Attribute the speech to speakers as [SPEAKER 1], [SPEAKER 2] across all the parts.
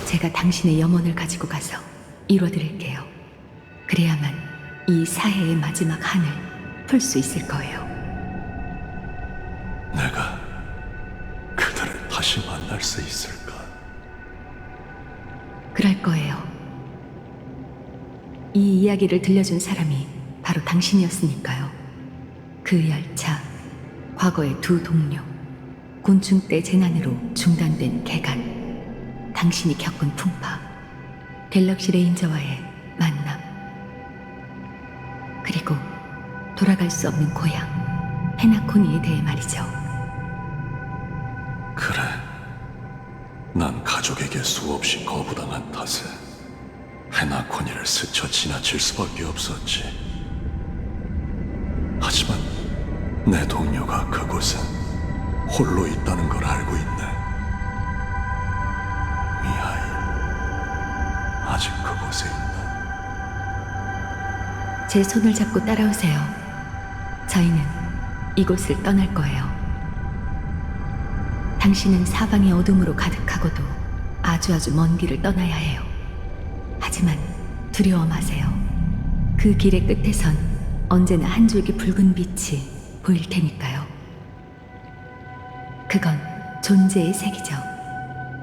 [SPEAKER 1] 제가 당신의 염원을 가지고 가서 이뤄드릴게요. 그래야만 이 사해의 마지막 한을 풀 수 있을 거예요.
[SPEAKER 2] 내가 그들을 다시 만날 수 있을까?
[SPEAKER 1] 그럴 거예요. 이 이야기를 들려준 사람이 바로 당신이었으니까요. 그 열차, 과거의 두 동료, 곤충 때 재난으로 중단된 개간, 당신이 겪은 풍파, 갤럭시 레인저와의 만남, 그리고 돌아갈 수 없는 고향, 페나코니에 대해 말이죠.
[SPEAKER 2] 그래, 난 가족에게 수없이 거부당한 탓에 헤나코니를 스쳐 지나칠 수밖에 없었지. 하지만 내 동료가 그곳에 홀로 있다는 걸 알고 있네. 미하일, 아직 그곳에 있다.
[SPEAKER 1] 제 손을 잡고 따라오세요. 저희는 이곳을 떠날 거예요. 당신은 사방의 어둠으로 가득하고도 아주 먼 길을 떠나야 해요. 하지만 두려워 마세요. 그 길의 끝에선 언제나 한 줄기 붉은 빛이 보일 테니까요. 그건 존재의 색이죠.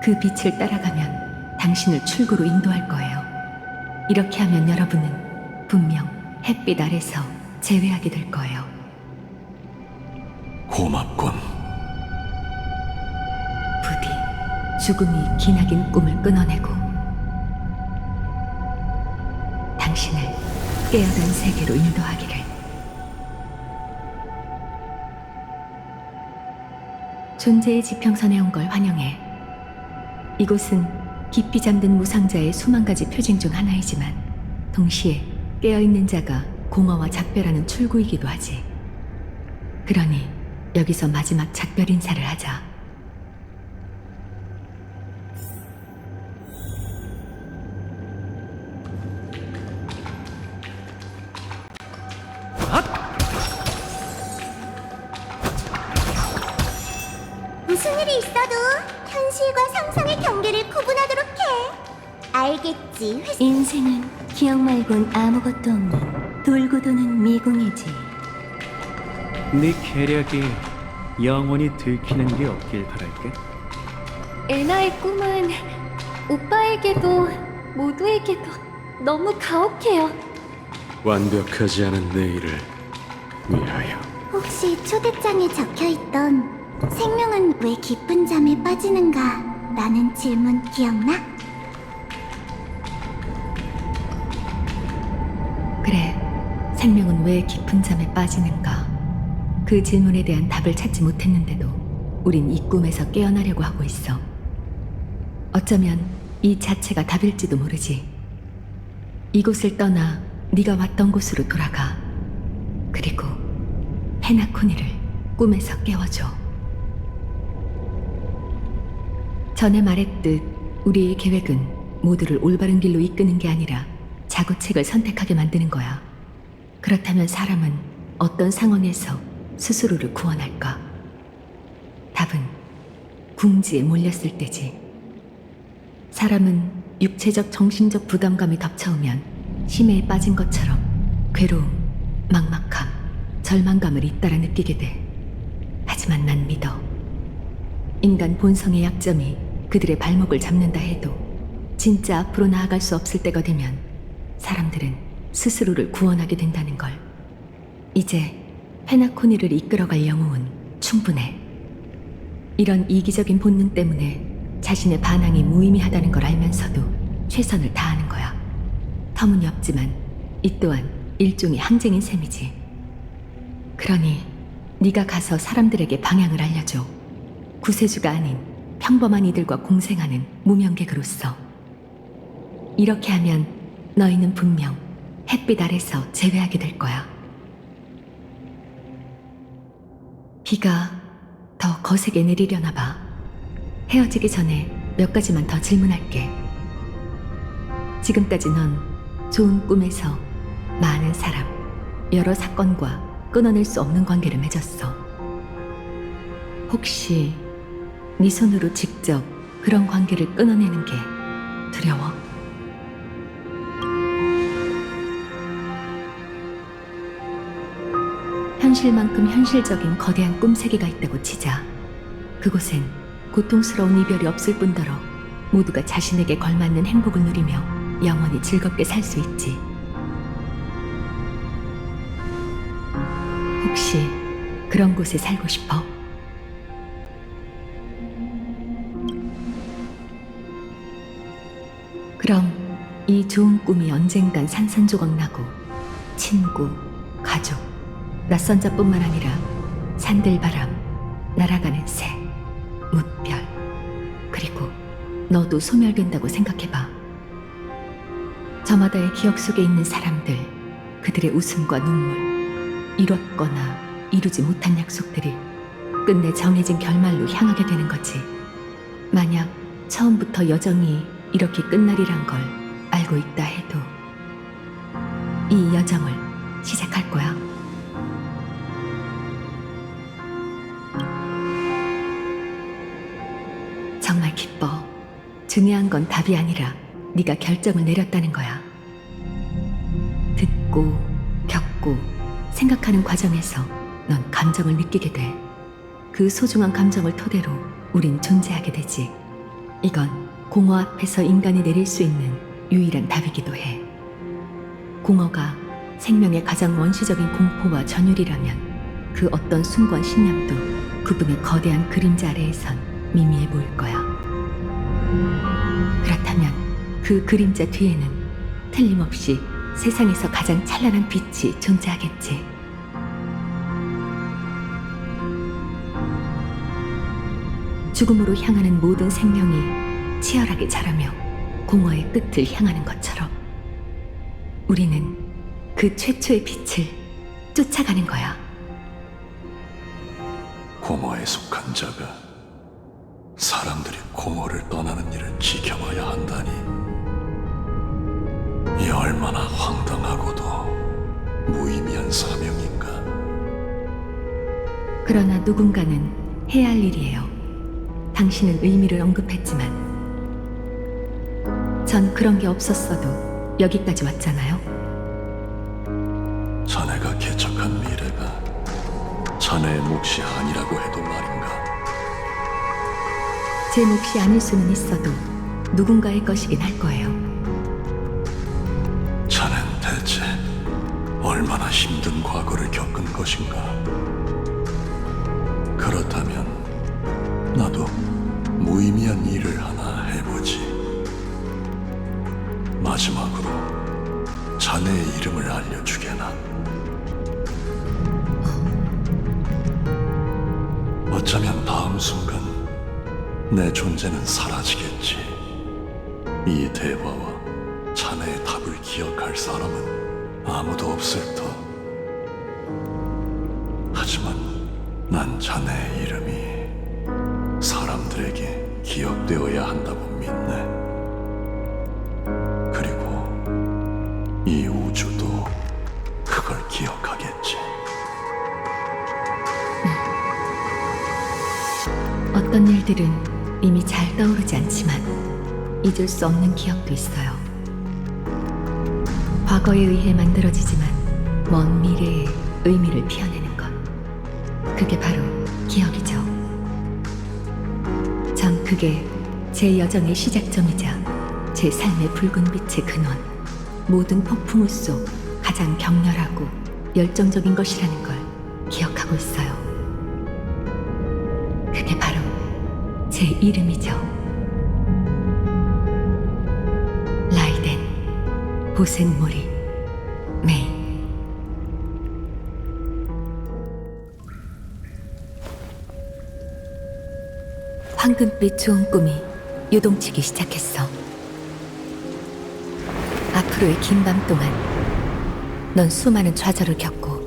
[SPEAKER 1] 그 빛을 따라가면 당신을 출구로 인도할 거예요. 이렇게 하면 여러분은 분명 햇빛 아래서 재회하게 될 거예요.
[SPEAKER 2] 고맙군.
[SPEAKER 1] 부디 죽음이 기나긴 꿈을 끊어내고 당신을 깨어난 세계로 인도하기를. 존재의 지평선에 온 걸 환영해. 이곳은 깊이 잠든 무상자의 수만 가지 표징 중 하나이지만 동시에 깨어있는 자가 공허와 작별하는 출구이기도 하지. 그러니 여기서 마지막 작별 인사를 하자.
[SPEAKER 3] 무슨 일이 있어도 현실과 상상의 경계를 구분하도록 해. 알겠지?
[SPEAKER 4] 인생은 기억 말곤 아무것도 없는 돌고 도는 미궁이지.
[SPEAKER 5] 네 계략이 영원히 들키는 게 없길 바랄게.
[SPEAKER 4] 에나의 꿈은 오빠에게도 모두에게도 너무 가혹해요.
[SPEAKER 6] 완벽하지 않은 내일을 위하여.
[SPEAKER 3] 혹시 초대장에 적혀있던 생명은 왜 깊은 잠에 빠지는가? 라는 질문 기억나?
[SPEAKER 1] 그래, 생명은 왜 깊은 잠에 빠지는가? 그 질문에 대한 답을 찾지 못했는데도 우린 이 꿈에서 깨어나려고 하고 있어. 어쩌면 이 자체가 답일지도 모르지. 이곳을 떠나 네가 왔던 곳으로 돌아가. 그리고 페나코니를 꿈에서 깨워줘. 전에 말했듯 우리의 계획은 모두를 올바른 길로 이끄는 게 아니라 자구책을 선택하게 만드는 거야. 그렇다면 사람은 어떤 상황에서 스스로를 구원할까? 답은 궁지에 몰렸을 때지. 사람은 육체적 정신적 부담감이 덮쳐오면 심해에 빠진 것처럼 괴로움, 막막함, 절망감을 잇따라 느끼게 돼. 하지만 난 믿어. 인간 본성의 약점이 그들의 발목을 잡는다 해도 진짜 앞으로 나아갈 수 없을 때가 되면 사람들은 스스로를 구원하게 된다는 걸. 이제 페나코니를 이끌어갈 영웅은 충분해. 이런 이기적인 본능 때문에 자신의 반항이 무의미하다는 걸 알면서도 최선을 다하는 거야. 터무니없지만 이 또한 일종의 항쟁인 셈이지. 그러니 네가 가서 사람들에게 방향을 알려줘. 구세주가 아닌 평범한 이들과 공생하는 무명객으로서. 이렇게 하면 너희는 분명 햇빛 아래서 재회하게 될 거야. 비가 더 거세게 내리려나 봐. 헤어지기 전에 몇 가지만 더 질문할게. 지금까지 넌 좋은 꿈에서 많은 사람, 여러 사건과 끊어낼 수 없는 관계를 맺었어. 혹시 네 손으로 직접 그런 관계를 끊어내는 게 두려워. 현실만큼 현실적인 거대한 꿈세계가 있다고 치자. 그곳엔 고통스러운 이별이 없을 뿐더러 모두가 자신에게 걸맞는 행복을 누리며 영원히 즐겁게 살 수 있지. 혹시 그런 곳에 살고 싶어? 그럼 이 좋은 꿈이 언젠간 산산조각 나고 친구, 가족, 낯선 자뿐만 아니라 산들바람, 날아가는 새, 무별, 그리고 너도 소멸된다고 생각해봐. 저마다의 기억 속에 있는 사람들, 그들의 웃음과 눈물, 이뤘거나 이루지 못한 약속들이 끝내 정해진 결말로 향하게 되는 거지. 만약 처음부터 여정이 이렇게 끝날이란 걸 알고 있다 해도 이 여정을 시작할 거야. 정말 기뻐. 중요한 건 답이 아니라 네가 결정을 내렸다는 거야. 듣고, 겪고, 생각하는 과정에서 넌 감정을 느끼게 돼. 그 소중한 감정을 토대로 우린 존재하게 되지. 이건 공허 앞에서 인간이 내릴 수 있는 유일한 답이기도 해. 공허가 생명의 가장 원시적인 공포와 전율이라면 그 어떤 숭고한 신념도 그분의 거대한 그림자 아래에선 미미해 보일 거야. 그렇다면 그 그림자 뒤에는 틀림없이 세상에서 가장 찬란한 빛이 존재하겠지. 죽음으로 향하는 모든 생명이 치열하게 자라며 공허의 끝을 향하는 것처럼 우리는 그 최초의 빛을 쫓아가는 거야.
[SPEAKER 2] 공허에 속한 자가 사람들이 공허를 떠나는 일을 지켜봐야 한다니, 이 얼마나 황당하고도 무의미한 사명인가.
[SPEAKER 1] 그러나 누군가는 해야 할 일이에요. 당신은 의미를 언급했지만 전 그런 게 없었어도 여기까지 왔잖아요.
[SPEAKER 2] 자네가 개척한 미래가 자네의 몫이 아니라고 해도 말인가.
[SPEAKER 1] 제 몫이 아닐 수는 있어도 누군가의 것이긴 할 거예요.
[SPEAKER 2] 자넨 대체 얼마나 힘든 과거를 겪은 것인가. 그렇다면 나도 무의미한 일을 하나 해보지. 마지막으로 자네의 이름을 알려주게나. 어쩌면 다음 순간 내 존재는 사라지겠지. 이 대화와 자네의 답을 기억할 사람은 아무도 없을 터. 하지만 난 자네의 이름이 사람들에게 기억되어야 한다고 믿네. 그리고 이 우주도 그걸 기억하겠지.
[SPEAKER 1] 어떤 일들은 이미 잘 떠오르지 않지만 잊을 수 없는 기억도 있어요. 과거에 의해 만들어지지만 먼 미래에 의미를 피어내는 것. 그게 바로 기억이죠. 전 그게 제 여정의 시작점이자 제 삶의 붉은 빛의 근원, 모든 폭풍우 속 가장 격렬하고 열정적인 것이라는 걸 기억하고 있어요. 그게 바로 제 이름이죠. 라이덴 보센모리 메이. 황금빛 좋은 꿈이 요동치기 시작했어. 앞으로의 긴 밤 동안 넌 수많은 좌절을 겪고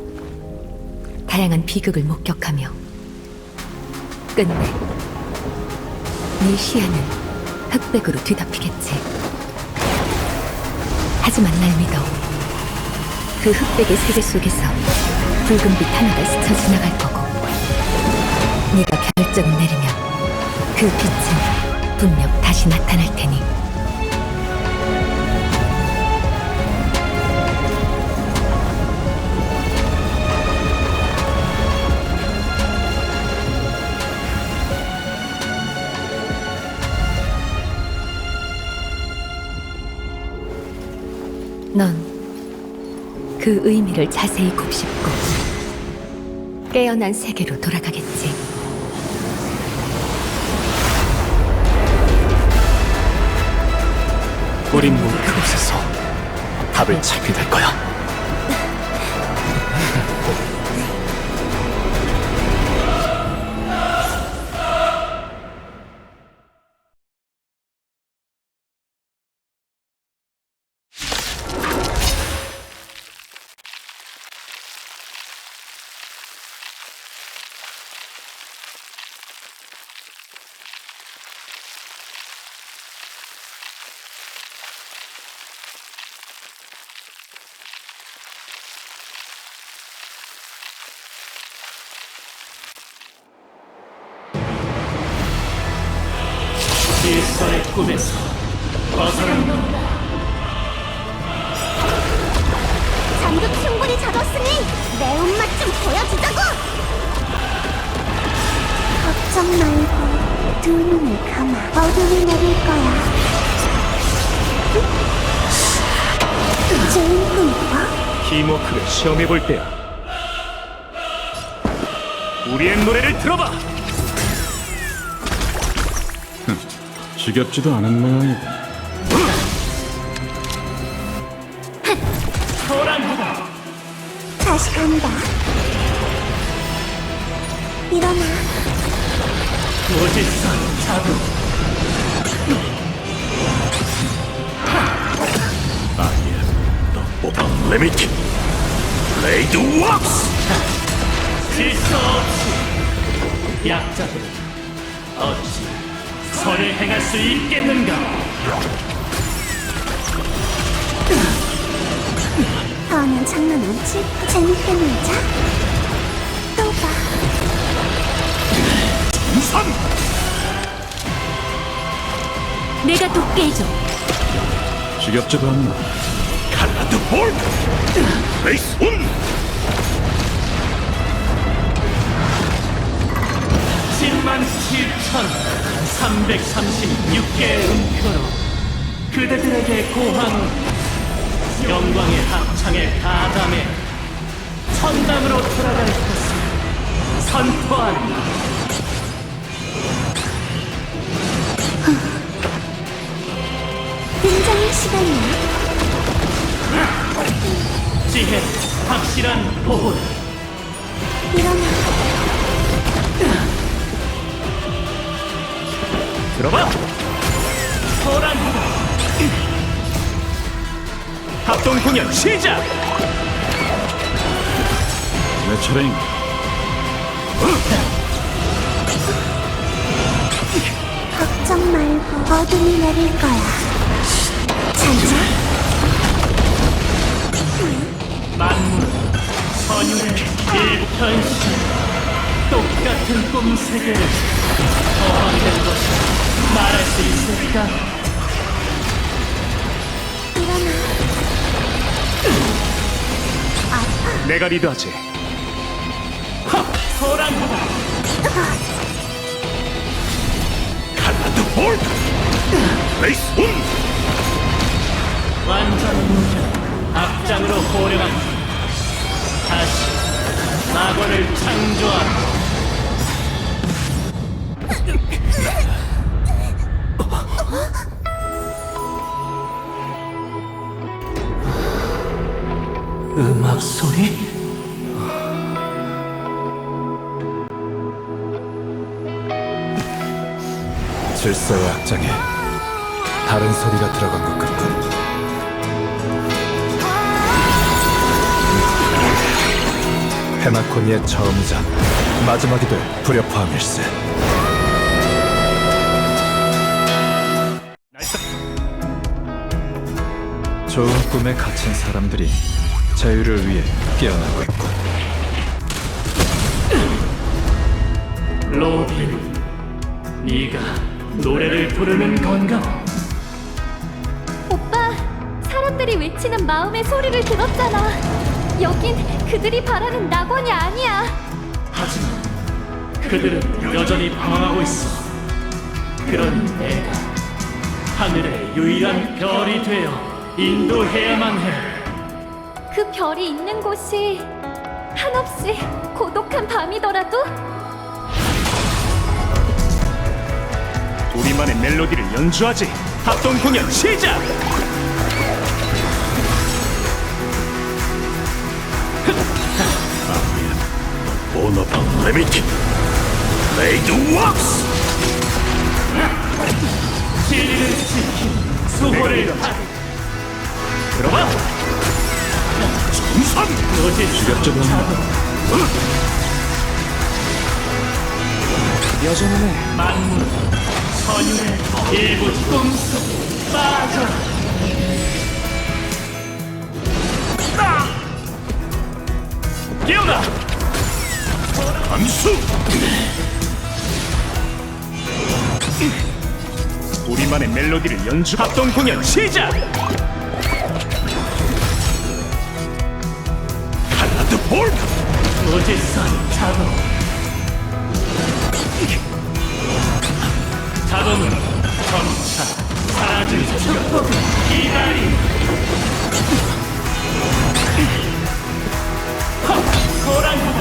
[SPEAKER 1] 다양한 비극을 목격하며 끝내 네 시야는 흑백으로 뒤덮이겠지. 하지만 날 믿어. 그 흑백의 세계 속에서 붉은빛 하나가 스쳐 지나갈 거고, 네가 결정을 내리면 그 빛은 분명 다시 나타날 테니. 넌 그 의미를 자세히 곱씹고 깨어난 세계로 돌아가겠지.
[SPEAKER 6] 우린 모두 그곳에서 답을 찾게 될 거야.
[SPEAKER 5] 질서의 꿈에서 벗어난
[SPEAKER 3] 잠도 충분히 잤었으니 매운맛 좀 보여주자고! 걱정 말고 두 눈을 감아. 어둠이 내릴 거야. 좋은 꿈꿔.
[SPEAKER 5] 팀워크를 시험해볼 때야. 우리의 노래를 들어봐!
[SPEAKER 6] 지겹지도 않은 모양이다.
[SPEAKER 5] 호랑이다!
[SPEAKER 3] 다시 간다. 일어나.
[SPEAKER 5] 오지선 자두.
[SPEAKER 2] Unlimited Blade Works.
[SPEAKER 5] 질서 없이 약자들은 어찌 선을 행할 수 있겠는가?
[SPEAKER 3] 다음엔 장난 안 치? 재밌게 놀자. 또 봐.
[SPEAKER 2] 우선
[SPEAKER 1] 내가 돕게 해줘.
[SPEAKER 6] 지겹지도 않나.
[SPEAKER 2] 칼라드 볼. 레이스 온.
[SPEAKER 5] 107,336개의 음표로 그대들에게 고한 영광의 합창에 가담해 천당으로 돌아갈 것을 선포한다.
[SPEAKER 3] 등장의 시간이야.
[SPEAKER 5] 지혜, 확실한 보호.
[SPEAKER 3] 일어나.
[SPEAKER 5] 들어봐! 호랑이다! 합동 공연 시작!
[SPEAKER 6] 내 차례인가?
[SPEAKER 3] 걱정 말고 어둠이 내릴 거야. 자자.
[SPEAKER 5] 만물은 선율의 일부 현실, 똑같은 꿈 세계를 허황된 것이 말할 수 있을까?
[SPEAKER 3] 일어나. 아파.
[SPEAKER 5] 내가 리드하지. 호랑이다!
[SPEAKER 2] 칼라드 볼. 레이스 온.
[SPEAKER 5] 완전 무현 앞장으로 호령한다. 다시 낙원을 창조한다. 음악 소리?
[SPEAKER 2] 질서의 악장에 다른 소리가 들어간 것 같군. 헤나코니의 처음이자 마지막이 될 불협화음일세. 좋은 꿈에 갇힌 사람들이 자유를 위해 깨어나고 있군.
[SPEAKER 5] 로빈, 네가 노래를 부르는 건가?
[SPEAKER 4] 오빠, 사람들이 외치는 마음의 소리를 들었잖아. 여긴 그들이 바라는 낙원이 아니야.
[SPEAKER 5] 하지만 그들은 여전히 방황하고 있어. 그러니 내가 하늘의 유일한 별이 되어 인도해야만 해.
[SPEAKER 4] 그 별이 있는 곳이 한없이 고독한 밤이더라도
[SPEAKER 5] 우리만의 멜로디를 연주하지. 합동 공연 시작.
[SPEAKER 2] 오너방 레미티 레이드 왁스.
[SPEAKER 5] 진리를 지킨 수호를 하. 들어봐.
[SPEAKER 2] 우선
[SPEAKER 5] 노지적인 여전하네. 만물 선율의 일부 꿈속 빠져. 깨어나.
[SPEAKER 2] 암수.
[SPEAKER 5] 우리만의 멜로디를 연주. 합동 공연 시작.
[SPEAKER 2] 칼라드 볼.
[SPEAKER 5] 노지선 자동. 자동은 점차 사라질 축복을 기다리. 호랑이다.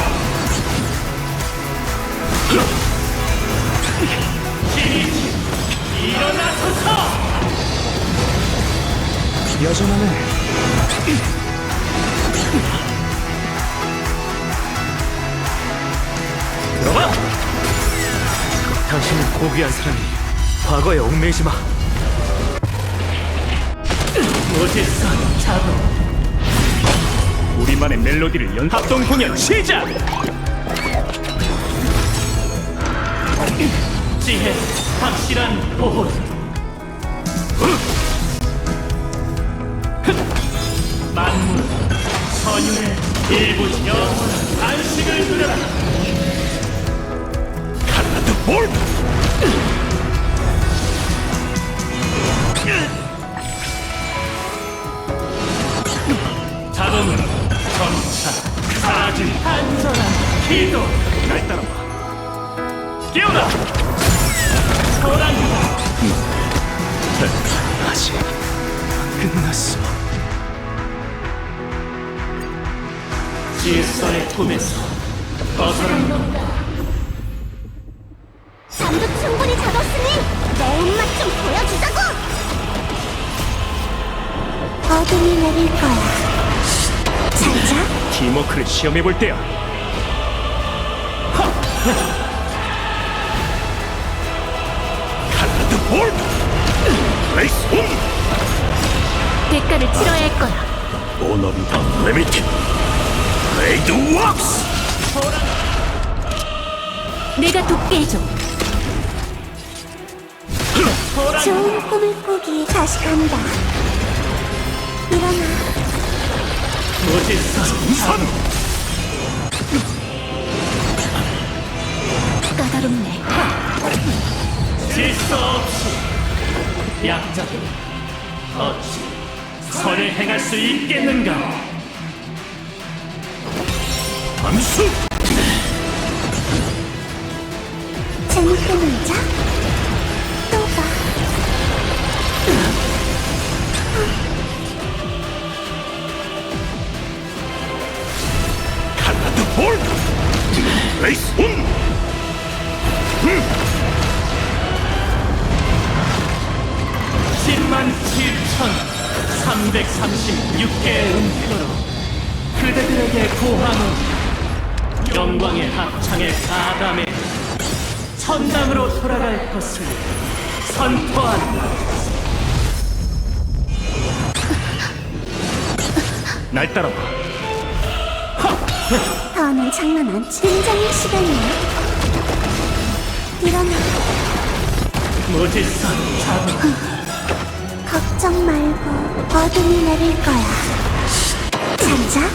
[SPEAKER 5] 지리지 일어나소서. 여전하네. 들어봐. 당신은 고귀한 사람이 과거에 얽매이지 마. 모질선 자동. 우리만의 멜로디를 합동 공연 시작. 지혜, 확실한 보호. 만물, 선율의 일부 영원한 안식을 누려라.
[SPEAKER 2] 칼라드 볼.
[SPEAKER 5] 자동은 점차 사라질 안전한 기도. 날 따라와. 깨어나. 호랑이다. 아직 끝났어. 질서의 꿈에서 벗어난 것.
[SPEAKER 3] 잠도 충분히 자뒀으니 내 입맛 좀 보여주자고! 어둠이 내릴 거야. 잘 자.
[SPEAKER 5] 팀워크를 시험해볼 때야.
[SPEAKER 2] 칼라드 볼. 레이스 홈.
[SPEAKER 4] 대가를 치러야 할 거야.
[SPEAKER 2] 오너방 레미티 레이드 왁스.
[SPEAKER 4] 내가 돕게 해줘.
[SPEAKER 3] 좋은 꿈을 꾸기 다시 간다. 일어나.
[SPEAKER 5] 모질선
[SPEAKER 2] 우선
[SPEAKER 4] 까다롭네.
[SPEAKER 5] 질서 없이 약자들 어찌 선을 행할 수 있겠는가.
[SPEAKER 2] 암수.
[SPEAKER 3] 재밌게 놀자. 또 봐.
[SPEAKER 2] 칼라드 볼. 레이스 홈.
[SPEAKER 5] 107,336개의 음표로 그대들에게 고하노니 영광의 합창의 가담에 천당으로 돌아갈 것을 선포한다. 날 따라와.
[SPEAKER 3] 다음엔 장난 안 치. 등장의 시간이야. 일어나.
[SPEAKER 5] 모질선 자동.
[SPEAKER 3] 걱정 말고 어둠이 내릴 거야. 잘 자.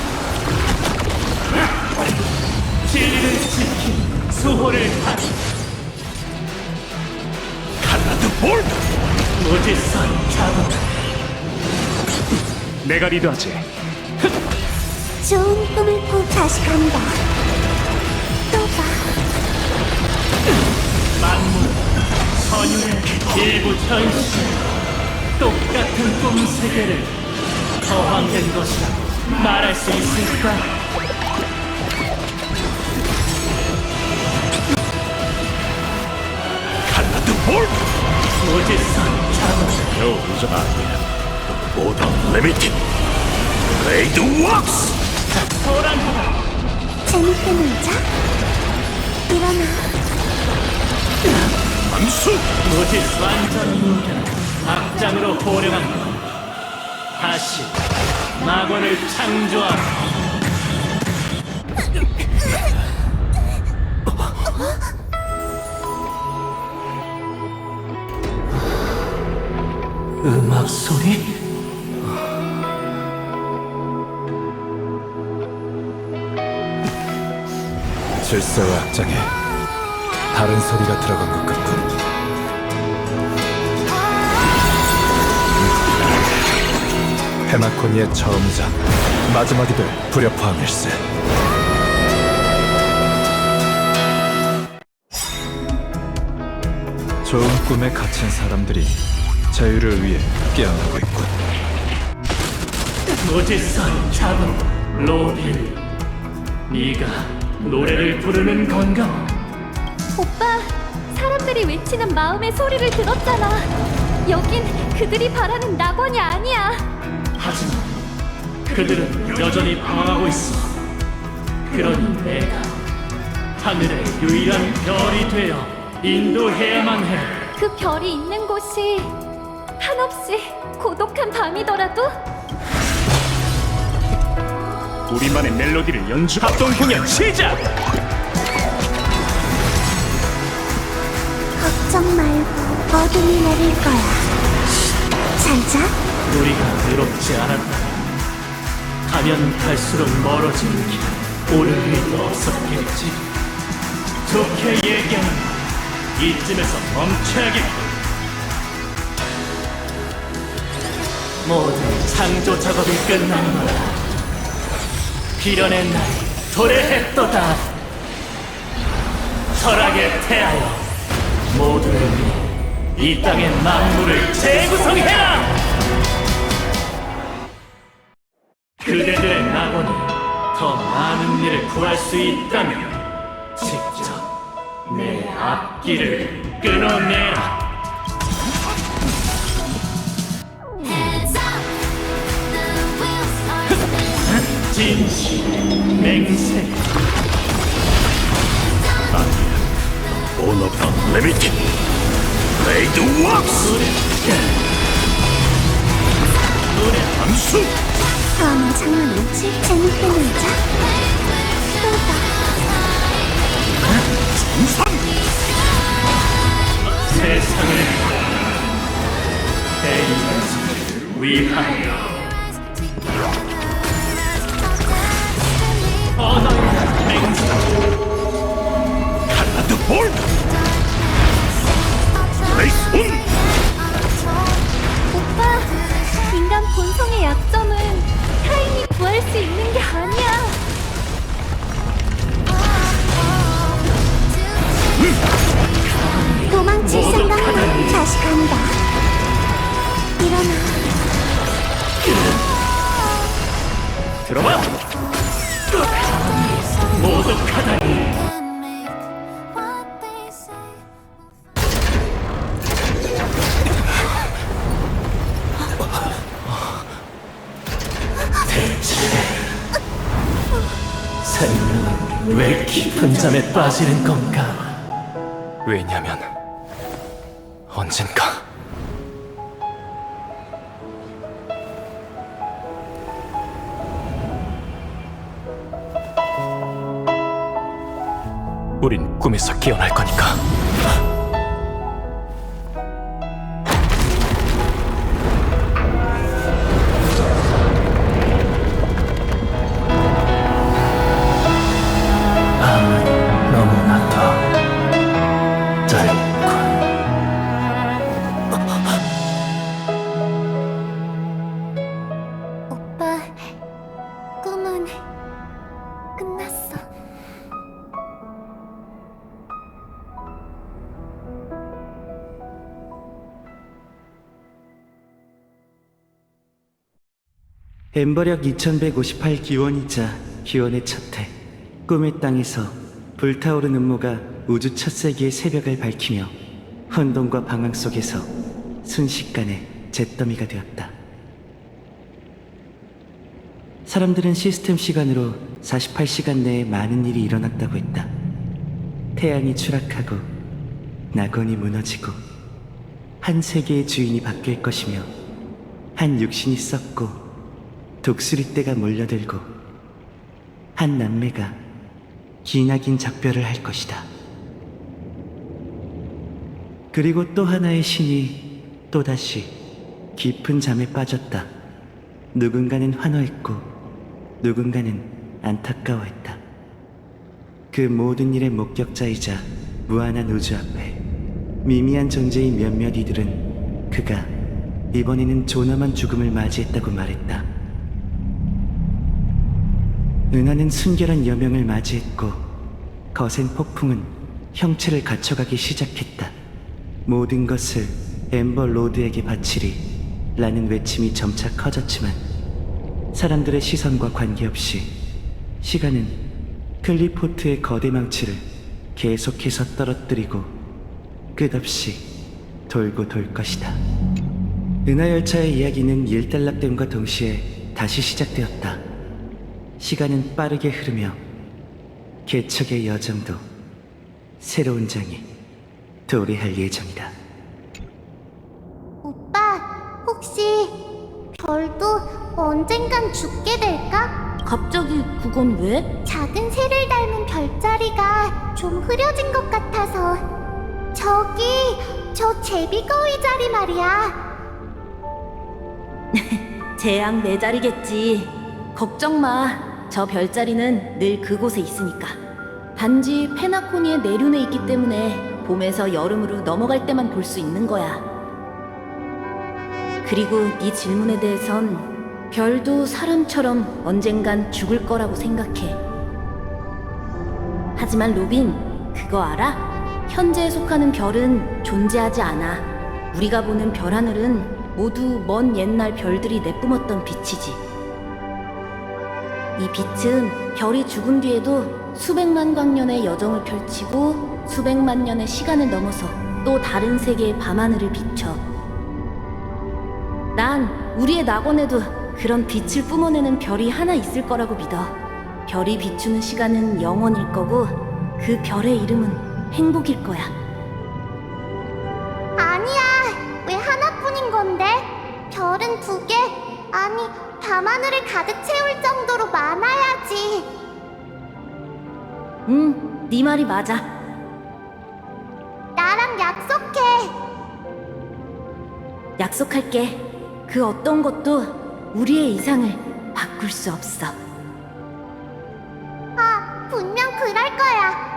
[SPEAKER 5] 진리를 지킨 수호를 타.
[SPEAKER 2] 칼라드 볼.
[SPEAKER 5] 모질선 자동. 내가 리드하지.
[SPEAKER 3] 좋은 꿈을 꾸고 다시 간다. 또 봐.
[SPEAKER 5] 만물 선율의 일부 현실. 똑같은 꿈 세계를 허황된 것이라고 말할 수 있을까?
[SPEAKER 2] 칼라드 볼!
[SPEAKER 5] 무지성 자동
[SPEAKER 2] 겨우 이전 아니야. 오더 리미티드 레이드 웍스!
[SPEAKER 5] 소란하다.
[SPEAKER 3] 재밌게 놀자. 일어나.
[SPEAKER 2] 암수!
[SPEAKER 5] 무지성 완전 무견 악장으로 호령한 것. 다시 낙원을 창조하라. 음악 소리?
[SPEAKER 6] 질서와 악장에 다른 소리가 들어간 것 같군. 헤마코니의 처음이자 마지막이 될 불협화음일세. 좋은 꿈에 갇힌 사람들이 자유를 위해 깨어나고 있군.
[SPEAKER 5] 무지성 자동 로빈, 네가 노래를 부르는 건가?
[SPEAKER 4] 오빠, 사람들이 외치는 마음의 소리를 들었잖아. 여긴 그들이 바라는 낙원이 아니야.
[SPEAKER 5] 하지만 그들은 여전히 방황하고 있어. 그러니 내가 하늘의 유일한 별이 되어 인도해야만 해.
[SPEAKER 4] 그 별이 있는 곳이 한없이 고독한 밤이더라도
[SPEAKER 5] 우리만의 멜로디를 연주. 합동 공연 시작!
[SPEAKER 3] 걱정 말고 어둠이 내릴 거야. 잘 자.
[SPEAKER 5] 우리가 외롭지 않았다면 가면 갈수록 멀어지는 길 오를 일도 없었겠지. 좋게 얘기하는 건 이쯤에서 멈춰야겠고. 모든 창조 작업이 끝난 거야. 빌어낸 날이 도래했도다. 철학에 태하여 모두를 위해 이 땅의 만물을 재구성해라! 그대들의 낙원이 더 많은 일을 구할 수 있다면 직접 내 앞길을 끊어내라. 진실, 맹세.
[SPEAKER 2] 오더 리미티드 레이드 웍스!
[SPEAKER 5] 노래
[SPEAKER 2] 암수!
[SPEAKER 3] 다음에 장난 없지? 재밌게 놀자. 또 봐.
[SPEAKER 2] 우선!
[SPEAKER 5] 세상을 대인을 위하여. 언어의 맹세.
[SPEAKER 2] 칼라드 볼! 레이스 온!
[SPEAKER 4] 오빠, 인간 본성의 약점은 타인이 구할 수 있는 게 아니야.
[SPEAKER 3] 도망칠 생각만 다시 간다. 일어나.
[SPEAKER 5] 들어봐! 모독하다니. 대체 생명은 왜 깊은 잠에 빠지는 건가?
[SPEAKER 6] 왜냐면 언젠가 우린 꿈에서 깨어날 거니까.
[SPEAKER 5] 밤은 너무나도 짧군.
[SPEAKER 3] 오빠, 꿈은 끝났어.
[SPEAKER 7] 엠버력 2158 기원이자 기원의 첫해 꿈의 땅에서 불타오른 음모가 우주 첫 세기의 새벽을 밝히며 혼돈과 방황 속에서 순식간에 잿더미가 되었다. 사람들은 시스템 시간으로 48시간 내에 많은 일이 일어났다고 했다. 태양이 추락하고 낙원이 무너지고 한 세계의 주인이 바뀔 것이며 한 육신이 썩고 독수리 떼가 몰려들고 한 남매가 기나긴 작별을 할 것이다. 그리고 또 하나의 신이 또다시 깊은 잠에 빠졌다. 누군가는 환호했고 누군가는 안타까워했다. 그 모든 일의 목격자이자 무한한 우주 앞에 미미한 존재인 몇몇 이들은 그가 이번에는 존엄한 죽음을 맞이했다고 말했다. 은하는 순결한 여명을 맞이했고 거센 폭풍은 형체를 갖춰가기 시작했다. 모든 것을 엠버 로드에게 바치리 라는 외침이 점차 커졌지만 사람들의 시선과 관계없이 시간은 클리포트의 거대 망치를 계속해서 떨어뜨리고 끝없이 돌고 돌 것이다. 은하열차의 이야기는 일단락됨과 동시에 다시 시작되었다. 시간은 빠르게 흐르며 개척의 여정도 새로운 장이 도래할 예정이다.
[SPEAKER 3] 오빠, 혹시 별도 언젠간 죽게 될까?
[SPEAKER 4] 갑자기 그건 왜?
[SPEAKER 3] 작은 새를 닮은 별자리가 좀 흐려진 것 같아서. 저기, 저 제비거위 자리 말이야.
[SPEAKER 4] 재앙 내 자리겠지. 걱정 마. 저 별자리는 늘 그곳에 있으니까. 단지 페나코니의 내륜에 있기 때문에 봄에서 여름으로 넘어갈 때만 볼 수 있는 거야. 그리고 네 질문에 대해선 별도 사람처럼 언젠간 죽을 거라고 생각해. 하지만 로빈, 그거 알아? 현재에 속하는 별은 존재하지 않아. 우리가 보는 별 하늘은 모두 먼 옛날 별들이 내뿜었던 빛이지. 이 빛은 별이 죽은 뒤에도 수백만 광년의 여정을 펼치고 수백만 년의 시간을 넘어서 또 다른 세계의 밤하늘을 비춰. 난 우리의 낙원에도 그런 빛을 뿜어내는 별이 하나 있을 거라고 믿어. 별이 비추는 시간은 영원일 거고 그 별의 이름은 행복일 거야.
[SPEAKER 3] 아니야, 왜 하나뿐인 건데? 별은 2개, 아니, 밤하늘을 가득 채울 정도로 많아야지.
[SPEAKER 4] 네 말이 맞아.
[SPEAKER 3] 나랑 약속해.
[SPEAKER 4] 약속할게. 그 어떤 것도 우리의 이상을 바꿀 수 없어.
[SPEAKER 3] 분명 그럴 거야.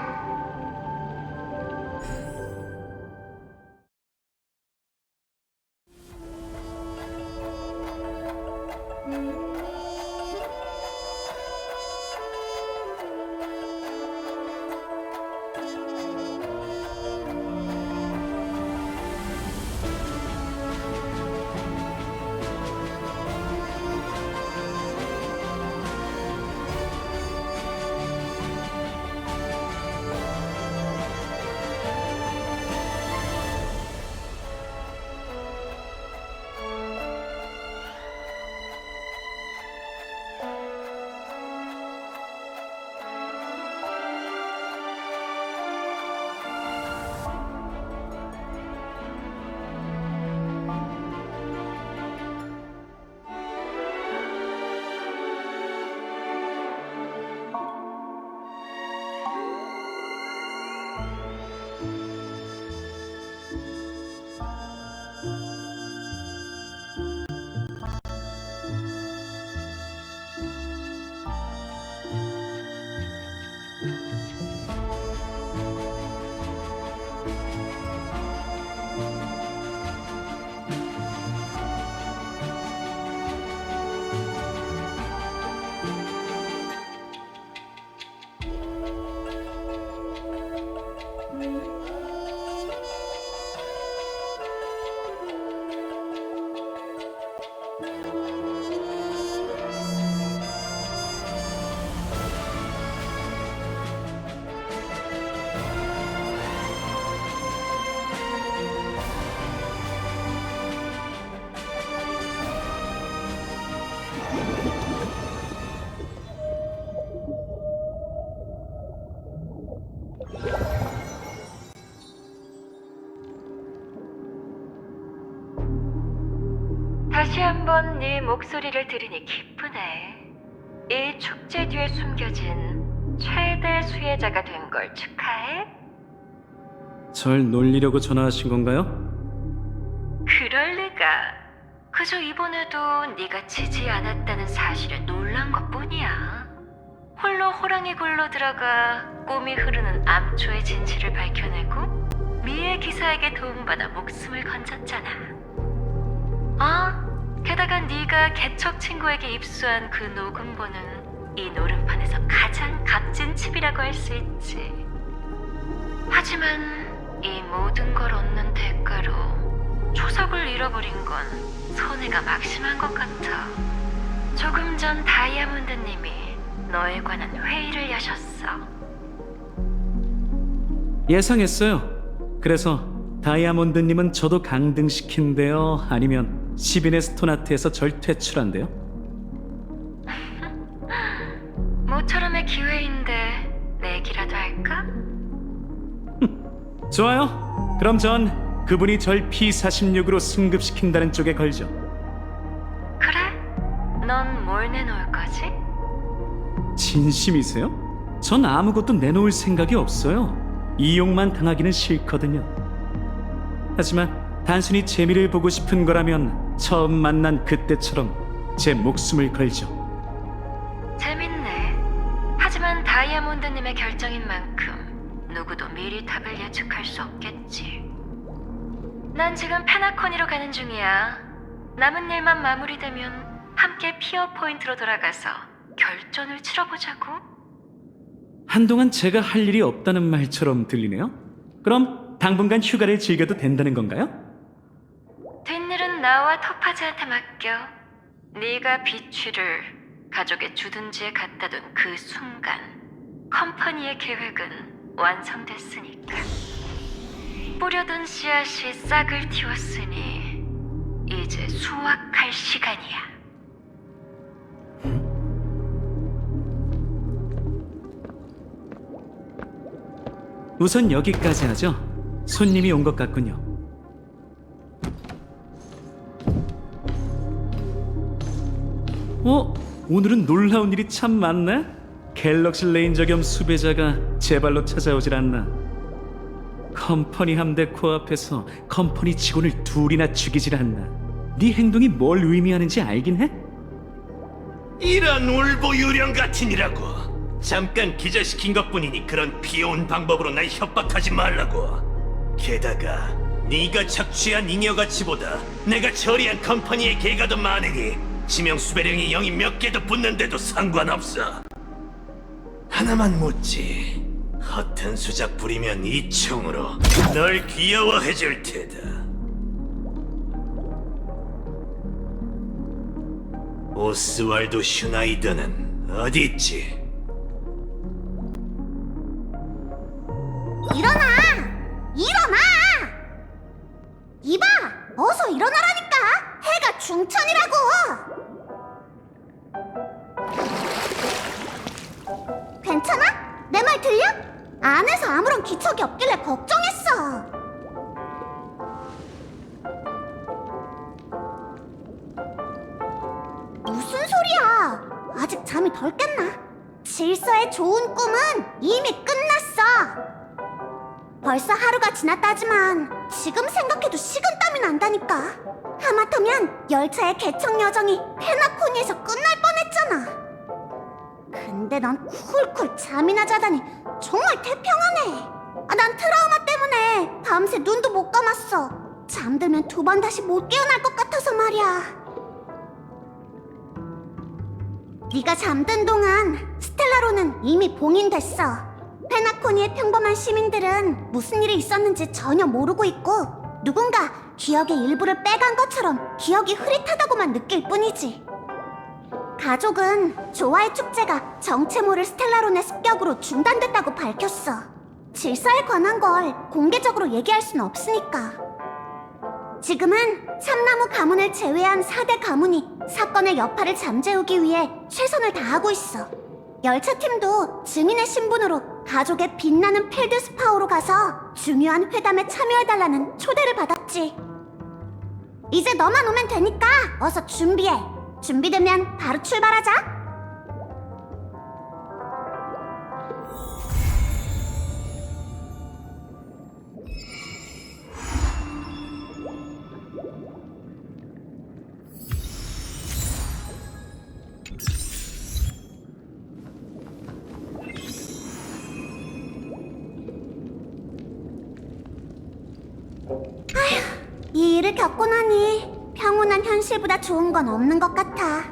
[SPEAKER 1] 다시 한번 네 목소리를 들으니 기쁘네. 이 축제 뒤에 숨겨진 최대 수혜자가 된 걸 축하해.
[SPEAKER 7] 절 놀리려고 전화하신 건가요?
[SPEAKER 1] 그럴 리가. 그저 이번에도 네가 지지 않았다는 사실에 놀란 것뿐이야. 홀로 호랑이 굴로 들어가 꿈이 흐르는 암초의 진실을 밝혀내고 미의 기사에게 도움받아 목숨을 건졌잖아. 게다가 네가 개척 친구에게 입수한 그 녹음본은 이 노름판에서 가장 값진 칩이라고 할 수 있지. 하지만 이 모든 걸 얻는 대가로 초석을 잃어버린 건 손해가 막심한 것 같아. 조금 전 다이아몬드님이 너에 관한 회의를 여셨어.
[SPEAKER 7] 예상했어요. 그래서 다이아몬드님은 저도 강등시킨대요? 아니면 시빈의 스톤아트에서 절 퇴출한대요?
[SPEAKER 1] 모처럼의 기회인데 내기라도 할까?
[SPEAKER 7] 좋아요. 그럼 전 그분이 절 P46으로 승급시킨다는 쪽에 걸죠.
[SPEAKER 1] 그래? 넌 뭘 내놓을 거지?
[SPEAKER 7] 진심이세요? 전 아무것도 내놓을 생각이 없어요. 이용만 당하기는 싫거든요. 하지만 단순히 재미를 보고 싶은 거라면 처음 만난 그때처럼 제 목숨을 걸죠.
[SPEAKER 1] 재밌네. 하지만 다이아몬드님의 결정인 만큼 누구도 미리 답을 예측할 수 없겠지. 난 지금 페나코니로 가는 중이야. 남은 일만 마무리되면 함께 피어 포인트로 돌아가서 결전을 치러보자고.
[SPEAKER 7] 한동안 제가 할 일이 없다는 말처럼 들리네요. 그럼 당분간 휴가를 즐겨도 된다는 건가요?
[SPEAKER 1] 뒷일은 나와 토파즈한테 맡겨. 네가 비취를 가족의 주둔지에 갖다 둔 그 순간 컴퍼니의 계획은 완성됐으니까. 뿌려둔 씨앗이 싹을 틔웠으니 이제 수확할 시간이야.
[SPEAKER 7] 우선 여기까지 하죠. 손님이 온 것 같군요. 오늘은 놀라운 일이 참 많네? 갤럭시 레인저 겸 수배자가 제 발로 찾아오질 않나. 컴퍼니 함대 코앞에서 컴퍼니 직원을 둘이나 죽이질 않나. 네 행동이 뭘 의미하는지 알긴 해?
[SPEAKER 5] 이런 울보 유령 같으니라고. 잠깐 기절시킨 것뿐이니 그런 비온 방법으로 날 협박하지 말라고. 게다가 네가 착취한 잉여가치보다 내가 처리한 컴퍼니의 개가 더 많으니 지명 수배령이 영이 몇 개도 붙는데도 상관없어. 하나만 묻지. 허튼 수작 부리면 이 총으로 널 귀여워해줄 테다. 오스왈도 슈나이더는 어디 있지?
[SPEAKER 3] 일어나! 일어나! 이봐! 어서 일어나라니까! 해가 중천이라고! 괜찮아? 내 말 들려? 안에서 아무런 기척이 없길래 걱정했어. 무슨 소리야? 아직 잠이 덜 깼나? 질서의 좋은 꿈은 이미 끝났어. 벌써 하루가 지났다지만 지금 생각해도 식은땀이 난다니까. 하마터면 열차의 개척 여정이 페나코니에서 끝날 뻔했잖아. 근데 넌 쿨쿨 잠이나 자다니 정말 태평하네. 난 트라우마 때문에 밤새 눈도 못 감았어. 잠들면 두 번 다시 못 깨어날 것 같아서 말이야. 네가 잠든 동안 스텔라로는 이미 봉인됐어. 페나코니의 평범한 시민들은 무슨 일이 있었는지 전혀 모르고 있고 누군가 기억의 일부를 빼간 것처럼 기억이 흐릿하다고만 느낄 뿐이지. 가족은 조화의 축제가 정체 모를 스텔라론의 습격으로 중단됐다고 밝혔어. 질서에 관한 걸 공개적으로 얘기할 순 없으니까. 지금은 참나무 가문을 제외한 4대 가문이 사건의 여파를 잠재우기 위해 최선을 다하고 있어. 열차팀도 증인의 신분으로 가족의 빛나는 필드스파오로 가서 중요한 회담에 참여해달라는 초대를 받았지. 이제 너만 오면 되니까 어서 준비해. 준비되면 바로 출발하자. 이 일을 겪고 나니 평온한 현실보다 좋은 건 없는 것 같아.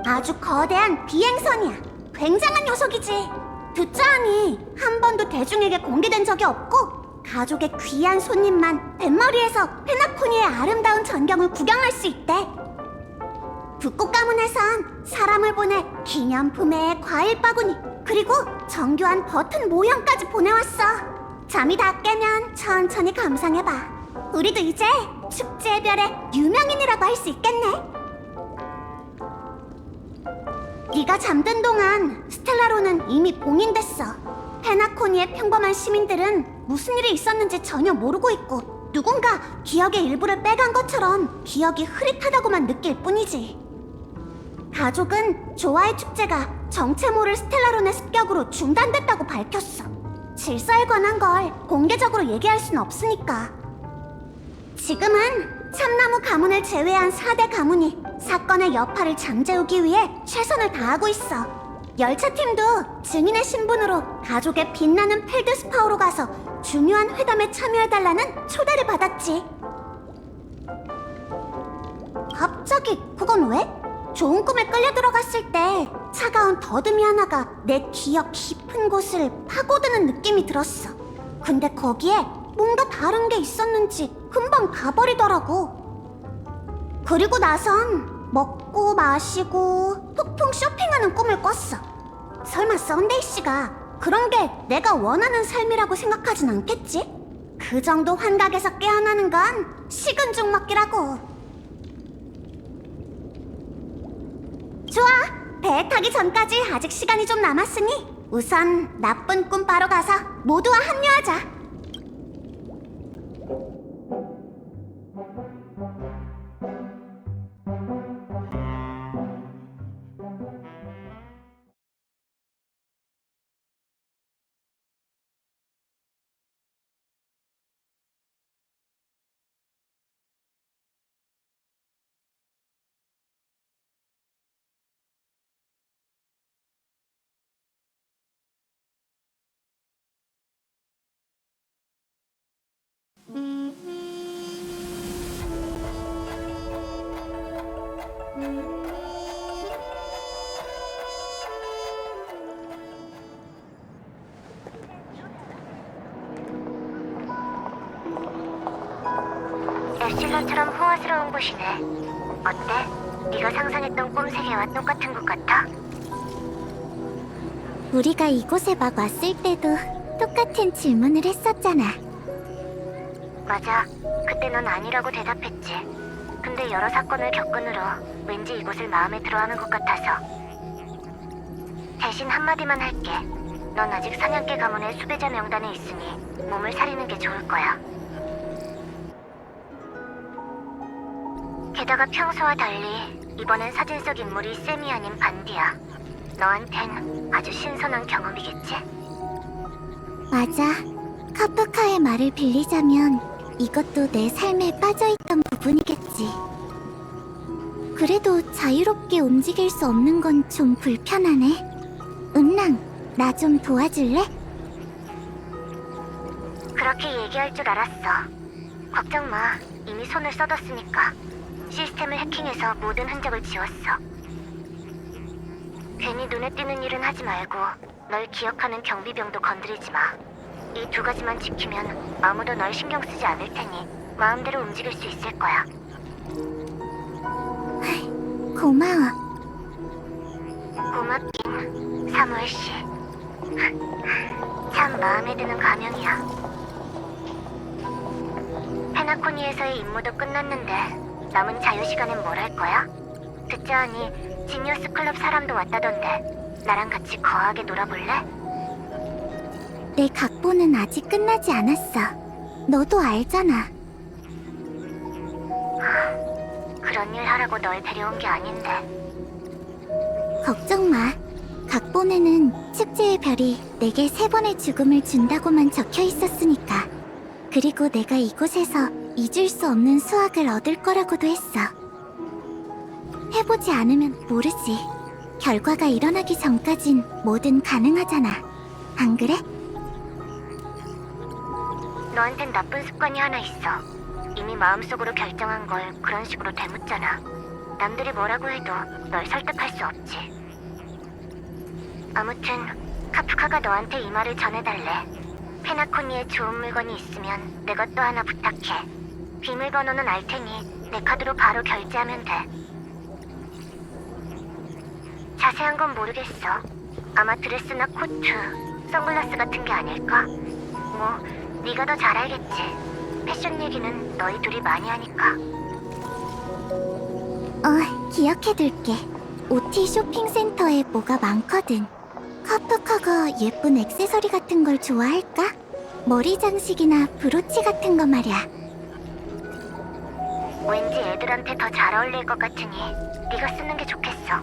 [SPEAKER 3] 아주 거대한 비행선이야. 굉장한 녀석이지. 듣자 하니 한 번도 대중에게 공개된 적이 없고 가족의 귀한 손님만 뱃머리에서 페나코니의 아름다운 전경을 구경할 수 있대. 북극 가문에선 사람을 보내 기념품에 과일 바구니 그리고 정교한 버튼 모형까지 보내왔어. 잠이 다 깨면 천천히 감상해봐. 우리도 이제 축제의 별의 유명인이라고 할 수 있겠네. 네가 잠든 동안 스텔라로는 이미 봉인됐어. 페나코니의 평범한 시민들은 무슨 일이 있었는지 전혀 모르고 있고 누군가 기억의 일부를 빼간 것처럼 기억이 흐릿하다고만 느낄 뿐이지. 가족은 조아의 축제가 정체 모를 스텔라론의 습격으로 중단됐다고 밝혔어. 질서에 관한 걸 공개적으로 얘기할 순 없으니까. 지금은 참나무 가문을 제외한 4대 가문이 사건의 여파를 잠재우기 위해 최선을 다하고 있어. 열차팀도 증인의 신분으로 가족의 빛나는 펠드스파우로 가서 중요한 회담에 참여해달라는 초대를 받았지. 갑자기 그건 왜? 좋은 꿈에 끌려 들어갔을 때 차가운 더듬이 하나가 내 기억 깊은 곳을 파고드는 느낌이 들었어. 근데 거기에 뭔가 다른 게 있었는지 금방 가버리더라고. 그리고 나선 먹고 마시고 폭풍 쇼핑하는 꿈을 꿨어. 설마 썬데이 씨가 그런 게 내가 원하는 삶이라고 생각하진 않겠지? 그 정도 환각에서 깨어나는 건 식은 죽 먹기라고. 좋아, 배 타기 전까지 아직 시간이 좀 남았으니 우선 나쁜 꿈 바로 가서 모두와 합류하자.
[SPEAKER 8] 에스틸러처럼 호화스러운 곳이네. 어때? 네가 상상했던 꿈 세계와 똑같은 것 같아?
[SPEAKER 3] 우리가 이곳에 막 왔을 때도 똑같은 질문을 했었잖아.
[SPEAKER 8] 맞아. 그때 넌 아니라고 대답했지. 근데 여러 사건을 겪은 후로 왠지 이곳을 마음에 들어하는 것 같아서. 대신 한마디만 할게. 넌 아직 사냥개 가문의 수배자 명단에 있으니 몸을 사리는 게 좋을 거야. 게다가 평소와 달리 이번엔 사진 속 인물이 쌤이 아닌 반디야. 너한텐 아주 신선한 경험이겠지?
[SPEAKER 3] 맞아. 카프카의 말을 빌리자면 이것도 내 삶에 빠져있던 부분이겠지. 그래도 자유롭게 움직일 수 없는 건 좀 불편하네. 은랑, 나 좀 도와줄래?
[SPEAKER 8] 그렇게 얘기할 줄 알았어. 걱정 마. 이미 손을 써뒀으니까. 시스템을 해킹해서 모든 흔적을 지웠어. 괜히 눈에 띄는 일은 하지 말고 널 기억하는 경비병도 건드리지 마. 이 두 가지만 지키면 아무도 널 신경 쓰지 않을 테니 마음대로 움직일 수 있을 거야.
[SPEAKER 3] 고마워.
[SPEAKER 8] 고맙긴, 사무엘 씨. 참 마음에 드는 가명이야. 페나코니에서의 임무도 끝났는데 남은 자유시간엔 뭘 할 거야? 듣자 하니 지니어스 클럽 사람도 왔다던데 나랑 같이 거하게 놀아볼래?
[SPEAKER 3] 내 각본은 아직 끝나지 않았어. 너도 알잖아.
[SPEAKER 8] 그런 일 하라고 널 데려온 게 아닌데.
[SPEAKER 3] 걱정 마. 각본에는 축제의 별이 내게 3번의 죽음을 준다고만 적혀 있었으니까. 그리고 내가 이곳에서 잊을 수 없는 수확을 얻을 거라고도 했어. 해보지 않으면 모르지. 결과가 일어나기 전까진 뭐든 가능하잖아. 안 그래?
[SPEAKER 8] 너한텐 나쁜 습관이 하나 있어. 이미 마음속으로 결정한 걸 그런 식으로 되묻잖아. 남들이 뭐라고 해도 널 설득할 수 없지. 아무튼 카프카가 너한테 이 말을 전해달래. 페나코니에 좋은 물건이 있으면 내 것도 하나 부탁해. 비밀번호는 알 테니 내 카드로 바로 결제하면 돼. 자세한 건 모르겠어. 아마 드레스나 코트, 선글라스 같은 게 아닐까? 뭐 네가 더 잘 알겠지. 패션 얘기는 너희 둘이 많이 하니까.
[SPEAKER 3] 기억해둘게. OT 쇼핑센터에 뭐가 많거든. 카프카가 예쁜 액세서리 같은 걸 좋아할까? 머리 장식이나 브로치 같은 거 말이야.
[SPEAKER 8] 왠지 애들한테 더 잘 어울릴 것 같으니 네가 쓰는 게 좋겠어.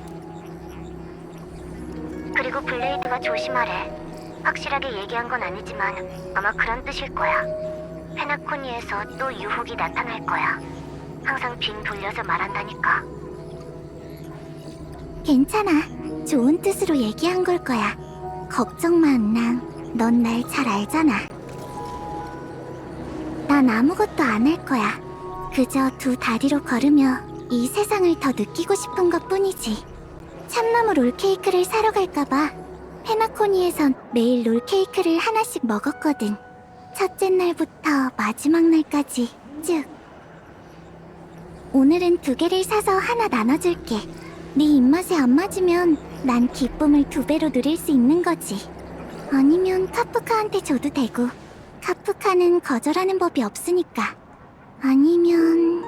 [SPEAKER 8] 그리고 블레이드가 조심하래. 확실하게 얘기한 건 아니지만 아마 그런 뜻일 거야. 페나코니에서 또 유혹이 나타날 거야. 항상 빙 돌려서 말한다니까.
[SPEAKER 3] 괜찮아. 좋은 뜻으로 얘기한 걸 거야. 걱정 마, 낭. 넌 날 잘 알잖아. 난 아무것도 안 할 거야. 그저 두 다리로 걸으며 이 세상을 더 느끼고 싶은 것 뿐이지. 참나무 롤케이크를 사러 갈까봐 페나코니에선 매일 롤케이크를 하나씩 먹었거든. 첫째 날부터 마지막 날까지 쭉. 오늘은 2개를 사서 하나 나눠줄게. 네 입맛에 안 맞으면 난 기쁨을 2배로 누릴 수 있는 거지. 아니면 카프카한테 줘도 되고. 카프카는 거절하는 법이 없으니까. 아니면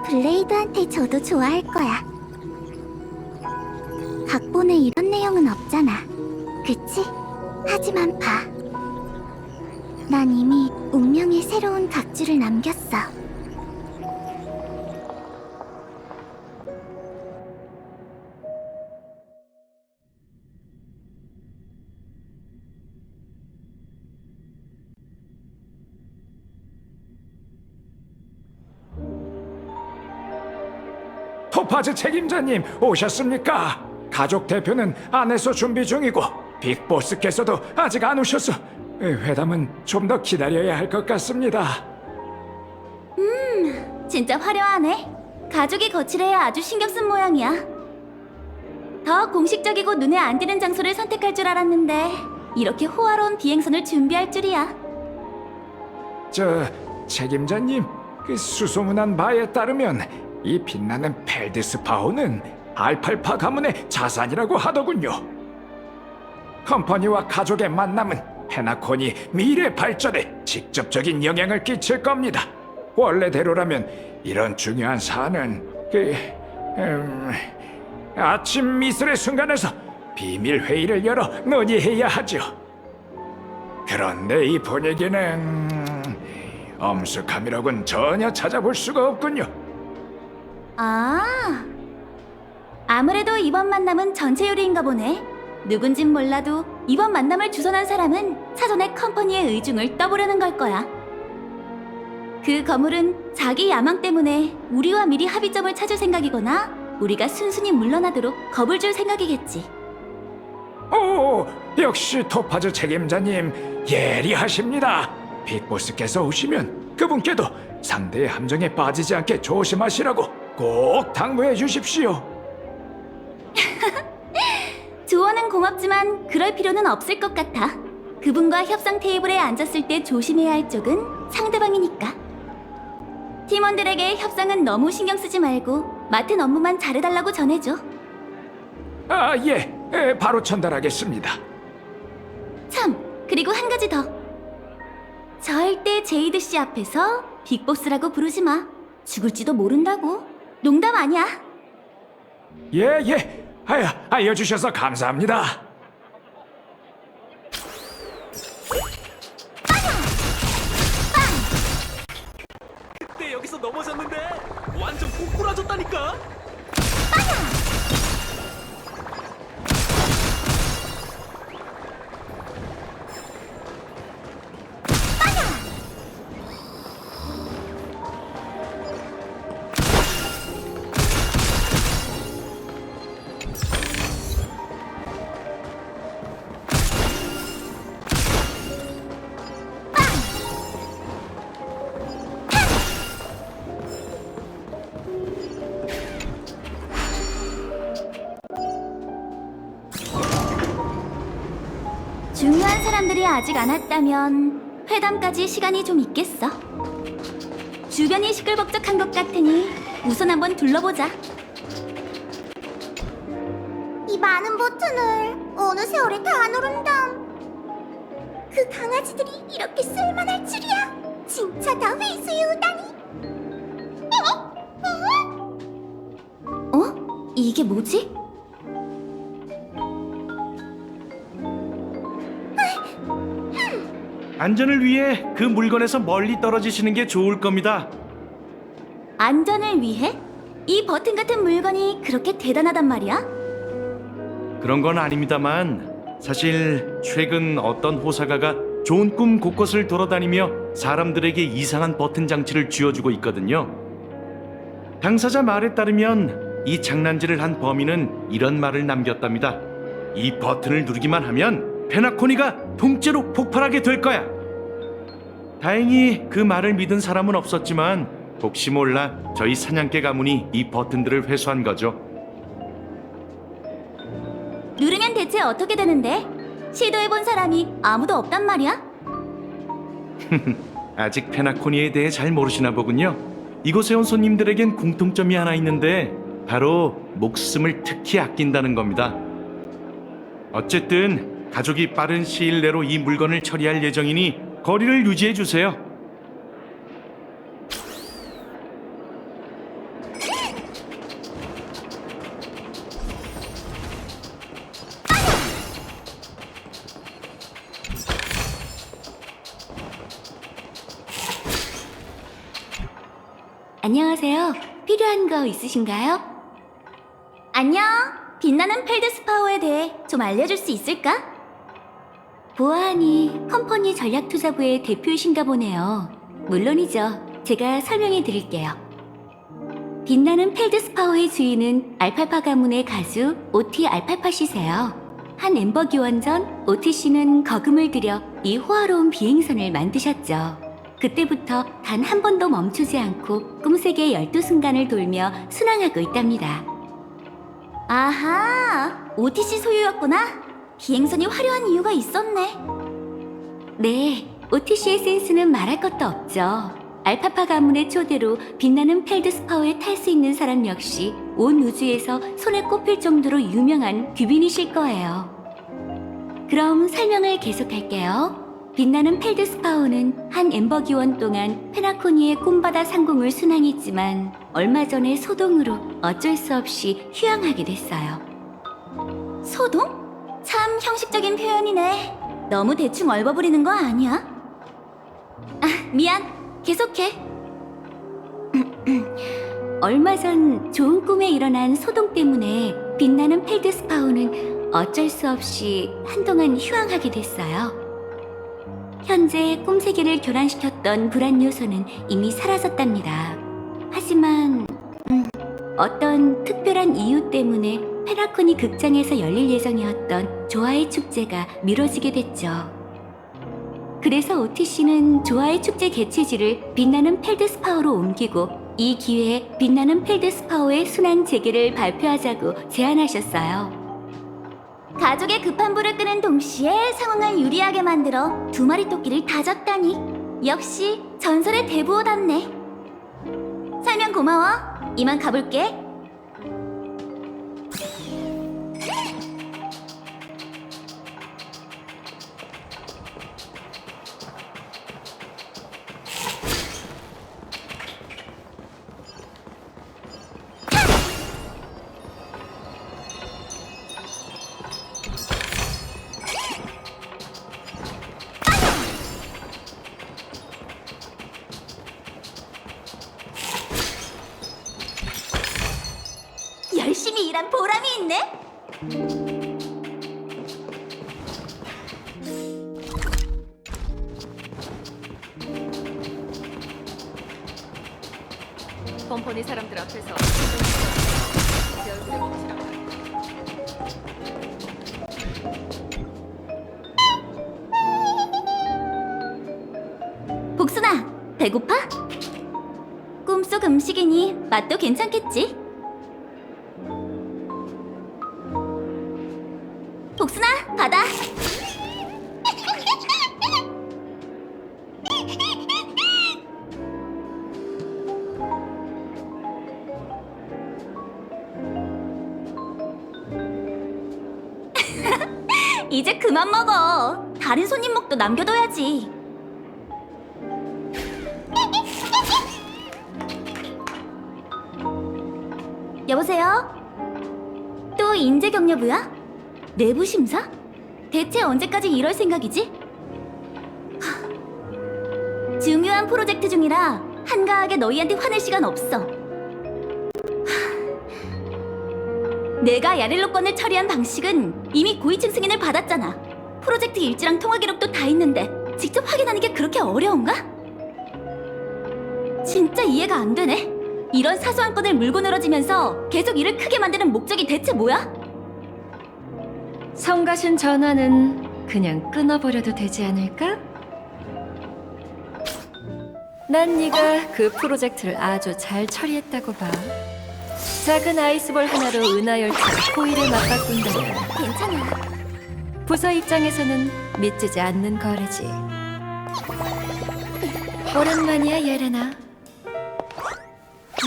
[SPEAKER 3] 블레이드한테 줘도 좋아할 거야. 각본에 이런 내용은 없잖아. 그치? 하지만 봐. 난 이미 운명의 새로운 각주를 남겼어.
[SPEAKER 6] 토파즈 책임자님 오셨습니까? 가족 대표는 안에서 준비 중이고 빅보스께서도 아직 안 오셔서 회담은 좀 더 기다려야 할 것 같습니다.
[SPEAKER 4] 진짜 화려하네. 가족이 거칠해야 아주 신경 쓴 모양이야. 더 공식적이고 눈에 안 띄는 장소를 선택할 줄 알았는데 이렇게 호화로운 비행선을 준비할 줄이야.
[SPEAKER 6] 저 책임자님, 그 수소문한 바에 따르면 이 빛나는 펠드스파호는 알팔파 가문의 자산이라고 하더군요. 컴퍼니와 가족의 만남은 페나코니 미래 발전에 직접적인 영향을 끼칠 겁니다. 원래대로라면 이런 중요한 사안은 아침 미술의 순간에서 비밀 회의를 열어 논의해야 하죠. 그런데 이 분위기는 엄숙함이라고는 전혀 찾아볼 수가 없군요.
[SPEAKER 4] 아무래도 이번 만남은 전체 요리인가 보네. 누군진 몰라도 이번 만남을 주선한 사람은 사전에 컴퍼니의 의중을 떠보려는 걸 거야. 그 거물은 자기 야망 때문에 우리와 미리 합의점을 찾을 생각이거나 우리가 순순히 물러나도록 겁을 줄 생각이겠지.
[SPEAKER 6] 오, 역시 토파즈 책임자님 예리하십니다. 빅보스께서 오시면 그분께도 상대의 함정에 빠지지 않게 조심하시라고 꼭 당부해 주십시오.
[SPEAKER 4] 조언은 고맙지만 그럴 필요는 없을 것 같아. 그분과 협상 테이블에 앉았을 때 조심해야 할 쪽은 상대방이니까. 팀원들에게 협상은 너무 신경 쓰지 말고 맡은 업무만 잘해달라고 전해줘.
[SPEAKER 6] 예, 바로 전달하겠습니다.
[SPEAKER 4] 참, 그리고 한 가지 더. 절대 제이드 씨 앞에서 빅보스라고 부르지 마. 죽을지도 모른다고. 농담 아니야.
[SPEAKER 6] 예, 알려주셔서 감사합니다.
[SPEAKER 9] 벌써 넘어졌는데? 완전 꼬꾸라졌다니까?
[SPEAKER 3] 중요한 사람들이 아직 안 왔다면 회담까지 시간이 좀 있겠어. 주변이 시끌벅적한 것 같으니 우선 한번 둘러보자. 이 많은 버튼을 어느 세월에 다 누른담. 그 강아지들이 이렇게 쓸만할 줄이야. 진짜 다 회수해오다니. 어? 이게 뭐지?
[SPEAKER 7] 안전을 위해 그 물건에서 멀리 떨어지시는 게 좋을 겁니다.
[SPEAKER 3] 안전을 위해? 이 버튼 같은 물건이 그렇게 대단하단 말이야?
[SPEAKER 7] 그런 건 아닙니다만 사실 최근 어떤 호사가가 좋은 꿈 곳곳을 돌아다니며 사람들에게 이상한 버튼 장치를 쥐어주고 있거든요. 당사자 말에 따르면 이 장난질을 한 범인은 이런 말을 남겼답니다. 이 버튼을 누르기만 하면 페나코니가 통째로 폭발하게 될 거야. 다행히 그 말을 믿은 사람은 없었지만 혹시 몰라 저희 사냥개 가문이 이 버튼들을 회수한 거죠.
[SPEAKER 3] 누르면 대체 어떻게 되는데? 시도해본 사람이 아무도 없단 말이야?
[SPEAKER 7] 아직 페나코니에 대해 잘 모르시나 보군요. 이곳에 온 손님들에겐 공통점이 하나 있는데 바로 목숨을 특히 아낀다는 겁니다. 어쨌든 가족이 빠른 시일 내로 이 물건을 처리할 예정이니 거리를 유지해 주세요.
[SPEAKER 3] 안녕하세요. 필요한 거 있으신가요? 안녕. 빛나는 펠드스파워에 대해 좀 알려줄 수 있을까? 보아하니 컴퍼니 전략투자부의 대표이신가 보네요. 물론이죠. 제가 설명해 드릴게요. 빛나는 펠드스파워의 주인은 알팔파 가문의 가수 오티 알팔파씨세요. 한 엠버 기원 전 오티 씨는 거금을 들여 이 호화로운 비행선을 만드셨죠. 그때부터 단 한 번도 멈추지 않고 꿈세계 12순간을 돌며 순항하고 있답니다. 아하, 오티 씨 소유였구나. 비행선이 화려한 이유가 있었네. 네, 오티 씨의 센스는 말할 것도 없죠. 알파파 가문의 초대로 빛나는 펠드스파워에 탈 수 있는 사람 역시 온 우주에서 손에 꼽힐 정도로 유명한 귀빈이실 거예요. 그럼 설명을 계속할게요. 빛나는 펠드스파워는 한 엠버 기원 동안 페나코니의 꿈바다 상공을 순항했지만 얼마 전에 소동으로 어쩔 수 없이 휴양하게 됐어요. 소동? 참 형식적인 표현이네. 너무 대충 얼버무리는 거 아니야? 아, 미안. 계속해. 얼마 전 좋은 꿈에 일어난 소동 때문에 빛나는 펠드스파워는 어쩔 수 없이 한동안 휴양하게 됐어요. 현재 꿈세계를 교란시켰던 불안 요소는 이미 사라졌답니다. 하지만 어떤 특별한 이유 때문에 페나코니 극장에서 열릴 예정이었던 조화의 축제가 미뤄지게 됐죠. 그래서 오티 씨는 조화의 축제 개최지를 빛나는 펠드스파워로 옮기고 이 기회에 빛나는 펠드스파워의 순환 재개를 발표하자고 제안하셨어요. 가족의 급한 불을 끄는 동시에 상황을 유리하게 만들어 두 마리 토끼를 다 잡다니. 역시 전설의 대부호답네. 설명 고마워. 이만 가볼게. 열심히 일한 보람이 있네.
[SPEAKER 1] 컴퍼니 사람들 앞에서
[SPEAKER 3] 복순아, 배고파? 꿈속 음식이니 맛도 괜찮겠지? 복순아, 받아. 이제 그만 먹어. 다른 손님 목도 남겨둬야지. 여보세요? 또 인재격려부야? 내부 심사? 대체 언제까지 이럴 생각이지? 중요한 프로젝트 중이라 한가하게 너희한테 화낼 시간 없어. 내가 야릴로 건을 처리한 방식은 이미 고위층 승인을 받았잖아. 프로젝트 일지랑 통화 기록도 다 있는데 직접 확인하는 게 그렇게 어려운가? 진짜 이해가 안 되네. 이런 사소한 건을 물고 늘어지면서 계속 일을 크게 만드는 목적이 대체 뭐야?
[SPEAKER 1] 성가신 전화는 그냥 끊어버려도 되지 않을까? 난 네가 그 프로젝트를 아주 잘 처리했다고 봐. 작은 아이스볼 하나로 은하열차의 호의를 맞바꾼다면
[SPEAKER 3] 괜찮아.
[SPEAKER 1] 부서 입장에서는 믿지지 않는 거래지. 오랜만이야, 예레나.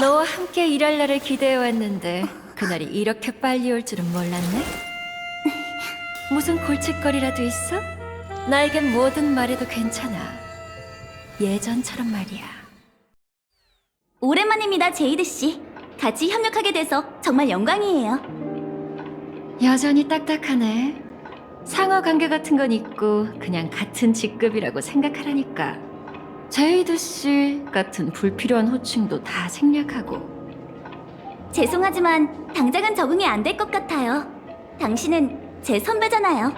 [SPEAKER 1] 너와 함께 일할 날을 기대해왔는데 그날이 이렇게 빨리 올 줄은 몰랐네. 무슨 골칫거리라도 있어? 나에겐 뭐든 말해도 괜찮아. 예전처럼 말이야.
[SPEAKER 3] 오랜만입니다, 제이드 씨. 같이 협력하게 돼서 정말 영광이에요.
[SPEAKER 1] 여전히 딱딱하네. 상하 관계 같은 건 있고 그냥 같은 직급이라고 생각하라니까. 제이드 씨 같은 불필요한 호칭도 다 생략하고.
[SPEAKER 3] 죄송하지만 당장은 적응이 안 될 것 같아요. 당신은 제 선배잖아요.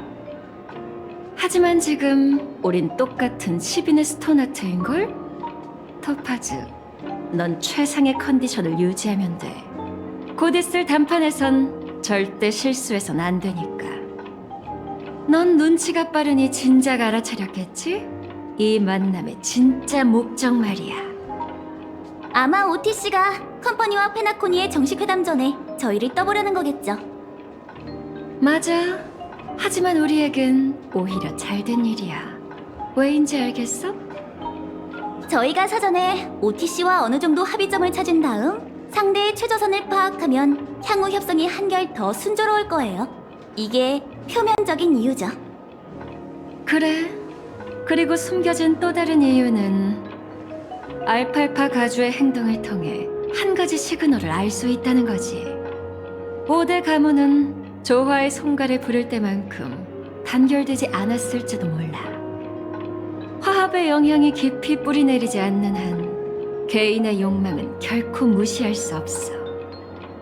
[SPEAKER 1] 하지만 지금 우린 똑같은 10인의 스톤아트인걸? 토파즈, 넌 최상의 컨디션을 유지하면 돼. 곧 있을 단판에선 절대 실수해선 안 되니까. 넌 눈치가 빠르니 진작 알아차렸겠지? 이 만남의 진짜 목적 말이야.
[SPEAKER 3] 아마 오티 씨가 컴퍼니와 페나코니의 정식 회담 전에 저희를 떠보려는 거겠죠.
[SPEAKER 1] 맞아. 하지만 우리에겐 오히려 잘된 일이야. 왜인지 알겠어?
[SPEAKER 3] 저희가 사전에 오티 씨와 어느 정도 합의점을 찾은 다음 상대의 최저선을 파악하면 향후 협상이 한결 더 순조로울 거예요. 이게 표면적인 이유죠.
[SPEAKER 1] 그래. 그리고 숨겨진 또 다른 이유는 알팔파 가주의 행동을 통해 한 가지 시그널을 알 수 있다는 거지. 5대 가문은 조화의 송가를 부를 때만큼 단결되지 않았을지도 몰라. 화합의 영향이 깊이 뿌리내리지 않는 한 개인의 욕망은 결코 무시할 수 없어.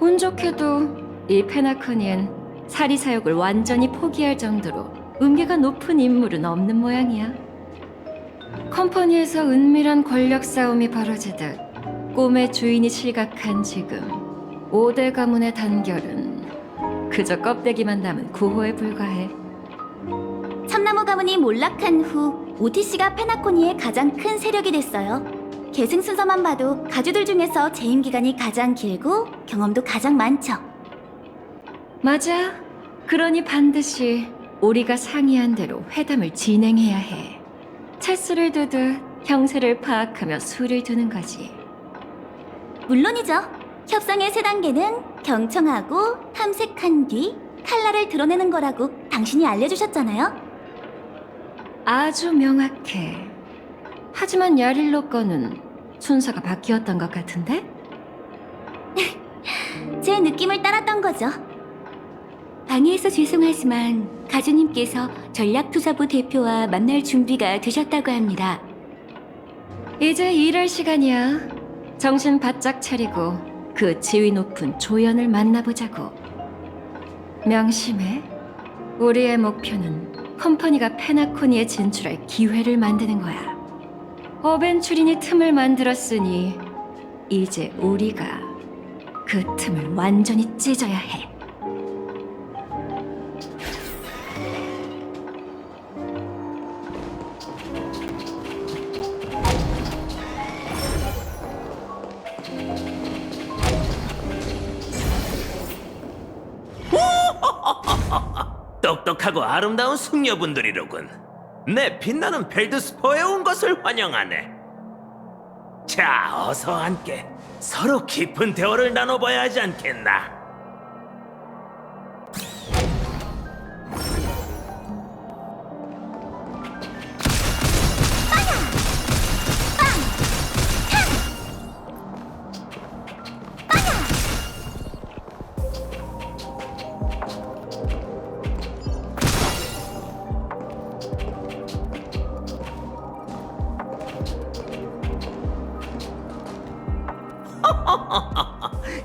[SPEAKER 1] 운 좋게도 이 페나코니엔 사리사욕을 완전히 포기할 정도로 음계가 높은 인물은 없는 모양이야. 컴퍼니에서 은밀한 권력 싸움이 벌어지듯 꿈의 주인이 실각한 지금 5대 가문의 단결은 그저 껍데기만 남은 구호에 불과해.
[SPEAKER 3] 참나무 가문이 몰락한 후 오티 씨가 페나코니의 가장 큰 세력이 됐어요. 계승 순서만 봐도 가주들 중에서 재임 기간이 가장 길고 경험도 가장 많죠.
[SPEAKER 1] 맞아. 그러니 반드시 우리가 상의한 대로 회담을 진행해야 해. 차수를 두듯 형세를 파악하며 수를 두는 거지.
[SPEAKER 3] 물론이죠. 협상의 세 단계는 경청하고 탐색한 뒤 칼날을 드러내는 거라고 당신이 알려주셨잖아요.
[SPEAKER 1] 아주 명확해. 하지만 야릴로 거는 순서가 바뀌었던 것 같은데?
[SPEAKER 3] 제 느낌을 따랐던 거죠. 방해해서 죄송하지만 가주님께서 전략투자부 대표와 만날 준비가 되셨다고 합니다.
[SPEAKER 1] 이제 일할 시간이야. 정신 바짝 차리고 그 지위 높은 조연을 만나보자고. 명심해. 우리의 목표는 컴퍼니가 페나코니에 진출할 기회를 만드는 거야. 어벤츄린이 틈을 만들었으니 이제 우리가 그 틈을 완전히 찢어야 해.
[SPEAKER 5] 똑똑하고 아름다운 숙녀분들이로군. 내 빛나는 벨드스포에 온 것을 환영하네. 자, 어서 함께 서로 깊은 대화를 나눠봐야 하지 않겠나?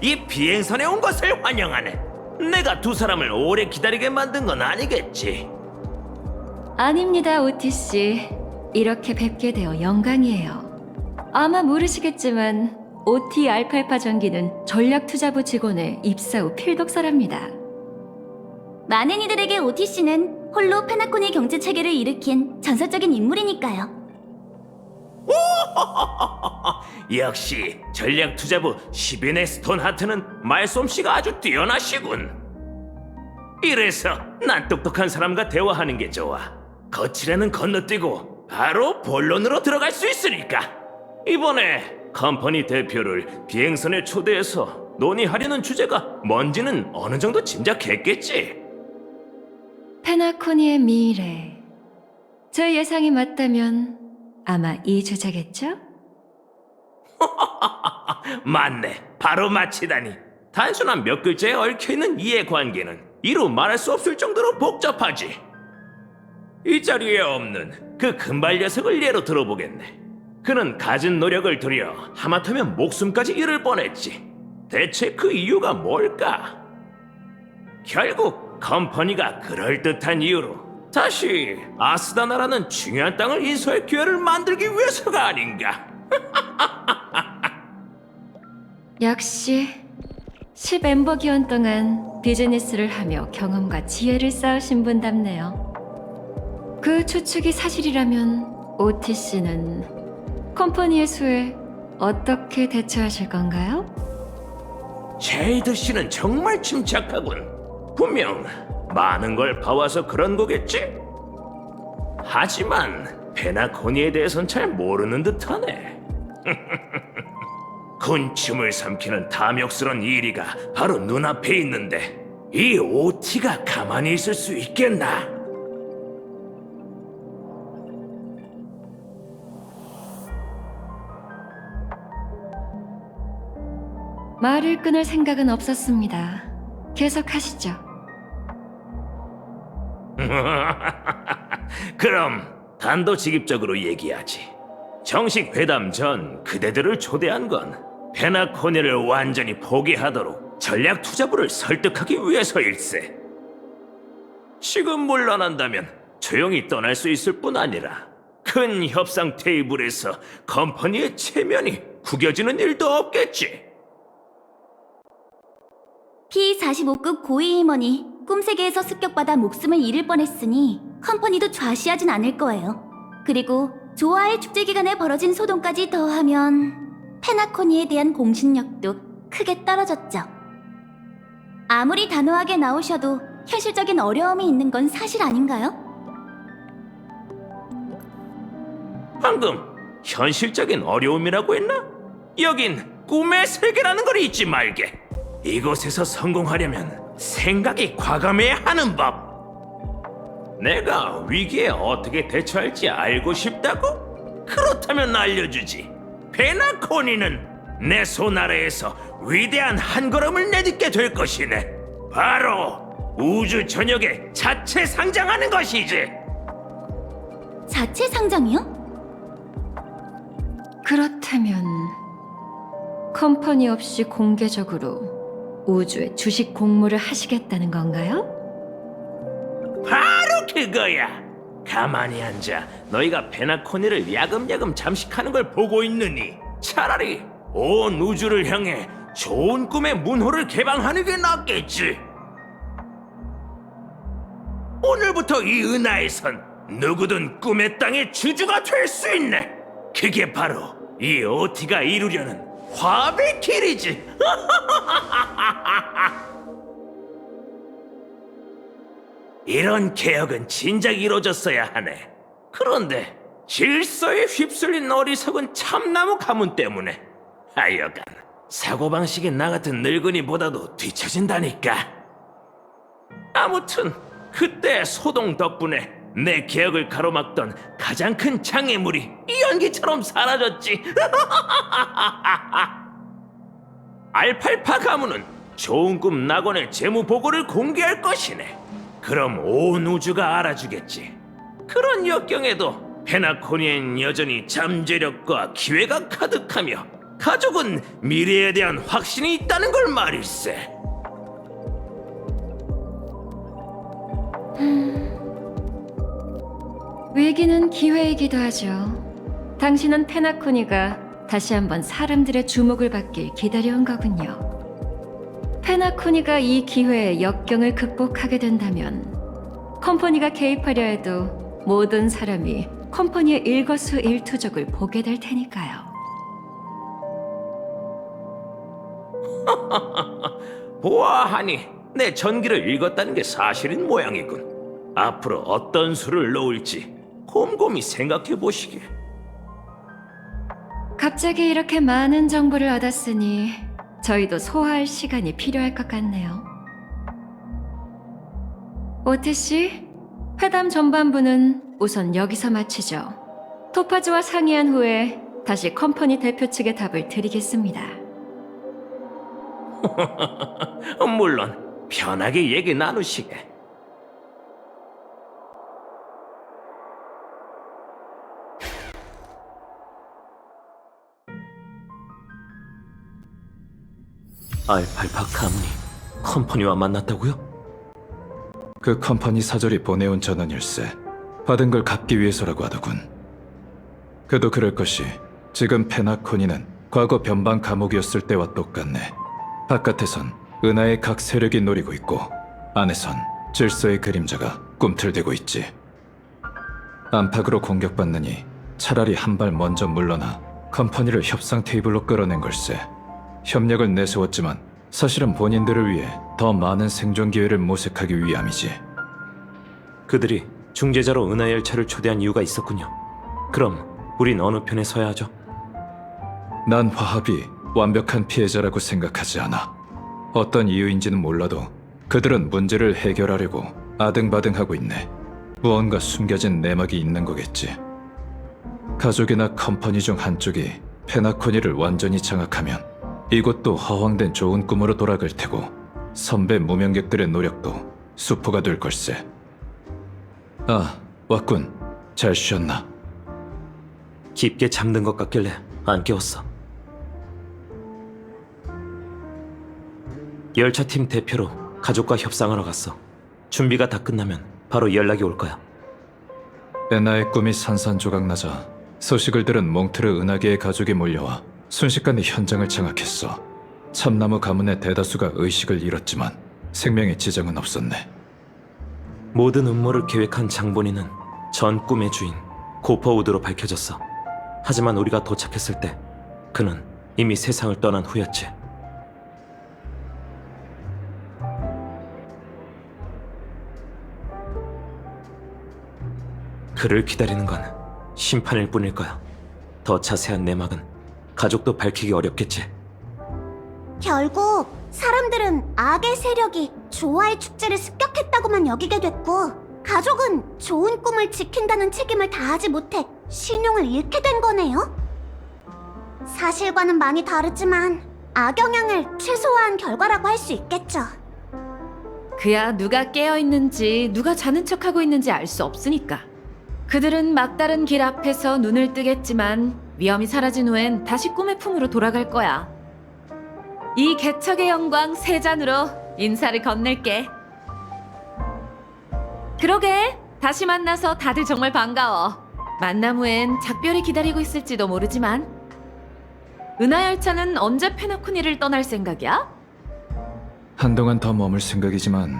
[SPEAKER 5] 이 비행선에 온 것을 환영하네. 내가 두 사람을 오래 기다리게 만든 건 아니겠지?
[SPEAKER 1] 아닙니다, 오티 씨. 이렇게 뵙게 되어 영광이에요. 아마 모르시겠지만 오티 알팔파 전기는 전략투자부 직원의 입사 후 필독서랍니다.
[SPEAKER 3] 많은 이들에게 OTC는 홀로 페나코니 경제 체계를 일으킨 전설적인 인물이니까요.
[SPEAKER 5] 역시 전략투자부 시빈의 스톤하트는 말솜씨가 아주 뛰어나시군. 이래서 난 똑똑한 사람과 대화하는 게 좋아. 거칠에는 건너뛰고 바로 본론으로 들어갈 수 있으니까. 이번에 컴퍼니 대표를 비행선에 초대해서 논의하려는 주제가 뭔지는 어느 정도 짐작했겠지?
[SPEAKER 1] 페나코니의 미래. 제 예상이 맞다면 아마 이 주제겠죠?
[SPEAKER 5] 맞네. 바로 맞히다니. 단순한 몇 글자에 얽혀있는 이해관계는 이루 말할 수 없을 정도로 복잡하지. 이 자리에 없는 그 금발 녀석을 예로 들어보겠네. 그는 갖은 노력을 들여 하마터면 목숨까지 잃을 뻔했지. 대체 그 이유가 뭘까? 결국 컴퍼니가 그럴듯한 이유로 다시 아스다나라는 중요한 땅을 인수할 기회를 만들기 위해서가 아닌가.
[SPEAKER 1] 역시 10엠버 기원 동안 비즈니스를 하며 경험과 지혜를 쌓으신 분답네요. 그 추측이 사실이라면 OTC는 컴퍼니의 수에 어떻게 대처하실 건가요?
[SPEAKER 5] 제이드 씨는 정말 침착하군. 분명 많은 걸 봐와서 그런 거겠지? 하지만 페나코니에 대해선 잘 모르는 듯하네. 군침을 삼키는 탐욕스런 이리가 바로 눈앞에 있는데 이 OT가 가만히 있을 수 있겠나?
[SPEAKER 1] 말을 끊을 생각은 없었습니다. 계속하시죠.
[SPEAKER 5] 그럼 단도직입적으로 얘기하지. 정식 회담 전 그대들을 초대한 건 페나코니를 완전히 포기하도록 전략 투자부를 설득하기 위해서일세. 지금 물러난다면 조용히 떠날 수 있을 뿐 아니라 큰 협상 테이블에서 컴퍼니의 체면이 구겨지는 일도 없겠지.
[SPEAKER 3] P45급 고위 임원이 꿈세계에서 습격받아 목숨을 잃을 뻔했으니 컴퍼니도 좌시하진 않을 거예요. 그리고 조아의 축제 기간에 벌어진 소동까지 더하면 페나코니에 대한 공신력도 크게 떨어졌죠. 아무리 단호하게 나오셔도 현실적인 어려움이 있는 건 사실 아닌가요?
[SPEAKER 5] 방금 현실적인 어려움이라고 했나? 여긴 꿈의 세계라는 걸 잊지 말게. 이곳에서 성공하려면 생각이 과감해야 하는 법. 내가 위기에 어떻게 대처할지 알고 싶다고? 그렇다면 알려주지. 페나코니는 내 손아래에서 위대한 한 걸음을 내딛게 될 것이네. 바로 우주 전역에 자체 상장하는 것이지.
[SPEAKER 3] 자체 상장이요?
[SPEAKER 1] 그렇다면
[SPEAKER 10] 컴퍼니 없이 공개적으로 우주에 주식 공모를 하시겠다는 건가요?
[SPEAKER 5] 바로 그거야. 가만히 앉아 너희가 페나코니를 야금야금 잠식하는 걸 보고 있느니 차라리 온 우주를 향해 좋은 꿈의 문호를 개방하는 게 낫겠지. 오늘부터 이 은하에선 누구든 꿈의 땅의 주주가 될 수 있네. 그게 바로 이 OT가 이루려는 화합의 길이지. 이런 개혁은 진작 이루어졌어야 하네. 그런데 질서에 휩쓸린 어리석은 참나무 가문 때문에 하여간 사고방식이 나 같은 늙은이보다도 뒤처진다니까. 아무튼 그때 소동 덕분에 내 개혁을 가로막던 가장 큰 장애물이 이 연기처럼 사라졌지. 알팔파 가문은 좋은 꿈 낙원의 재무 보고를 공개할 것이네. 그럼 온 우주가 알아주겠지. 그런 역경에도 페나코니엔 여전히 잠재력과 기회가 가득하며 가족은 미래에 대한 확신이 있다는 걸 말일세.
[SPEAKER 10] 위기는 기회이기도 하죠. 당신은 페나코니가 다시 한번 사람들의 주목을 받길 기다려온 거군요. 페나코니가 이 기회에 역경을 극복하게 된다면 컴퍼니가 개입하려 해도 모든 사람이 컴퍼니의 일거수일투족을 보게 될 테니까요.
[SPEAKER 5] 보아하니 내 전기를 읽었다는 게 사실인 모양이군. 앞으로 어떤 수를 놓을지 곰곰이 생각해 보시게.
[SPEAKER 10] 갑자기 이렇게 많은 정보를 얻었으니 저희도 소화할 시간이 필요할 것 같네요. 오티 씨, 회담 전반부는 우선 여기서 마치죠. 토파즈와 상의한 후에 다시 컴퍼니 대표 측의 답을 드리겠습니다.
[SPEAKER 5] 물론 편하게 얘기 나누시게. 알팔파 가문이 컴퍼니와 만났다고요?
[SPEAKER 6] 그 컴퍼니 사절이 보내온 전원일세. 받은 걸 갚기 위해서라고 하더군. 그도 그럴 것이 지금 페나코니는 과거 변방 감옥이었을 때와 똑같네. 바깥에선 은하의 각 세력이 노리고 있고 안에선 질서의 그림자가 꿈틀대고 있지. 안팎으로 공격받느니 차라리 한 발 먼저 물러나 컴퍼니를 협상 테이블로 끌어낸 걸세. 협력을 내세웠지만 사실은 본인들을 위해 더 많은 생존 기회를 모색하기 위함이지.
[SPEAKER 5] 그들이 중재자로 은하열차를 초대한 이유가 있었군요. 그럼 우린 어느 편에 서야 하죠?
[SPEAKER 6] 난 화합이 완벽한 피해자라고 생각하지 않아. 어떤 이유인지는 몰라도 그들은 문제를 해결하려고 아등바등하고 있네. 무언가 숨겨진 내막이 있는 거겠지. 가족이나 컴퍼니 중 한쪽이 페나코니를 완전히 장악하면 이곳도 허황된 좋은 꿈으로 돌아갈 테고 선배 무명객들의 노력도 수포가 될 걸세. 아, 왔군. 잘 쉬었나?
[SPEAKER 5] 깊게 잠든 것 같길래 안 깨웠어. 열차팀 대표로 가족과 협상하러 갔어. 준비가 다 끝나면 바로 연락이 올 거야.
[SPEAKER 6] 에나의 꿈이 산산조각나자 소식을 들은 몽트르 은하계의 가족이 몰려와 순식간에 현장을 장악했어. 참나무 가문의 대다수가 의식을 잃었지만 생명의 지장은 없었네.
[SPEAKER 5] 모든 음모를 계획한 장본인은 전 꿈의 주인 고퍼우드로 밝혀졌어. 하지만 우리가 도착했을 때 그는 이미 세상을 떠난 후였지. 그를 기다리는 건 심판일 뿐일 거야. 더 자세한 내막은 가족도 밝히기 어렵겠지.
[SPEAKER 3] 결국 사람들은 악의 세력이 조화의 축제를 습격했다고만 여기게 됐고 가족은 좋은 꿈을 지킨다는 책임을 다하지 못해 신용을 잃게 된 거네요. 사실과는 많이 다르지만 악영향을 최소화한 결과라고 할 수 있겠죠.
[SPEAKER 4] 그야 누가 깨어있는지 누가 자는 척하고 있는지 알 수 없으니까. 그들은 막다른 길 앞에서 눈을 뜨겠지만 위험이 사라진 후엔 다시 꿈의 품으로 돌아갈 거야. 이 개척의 영광 세 잔으로 인사를 건넬게. 그러게, 다시 만나서 다들 정말 반가워. 만남 후엔 작별이 기다리고 있을지도 모르지만. 은하열차는 언제 페나코니를 떠날 생각이야?
[SPEAKER 6] 한동안 더 머물 생각이지만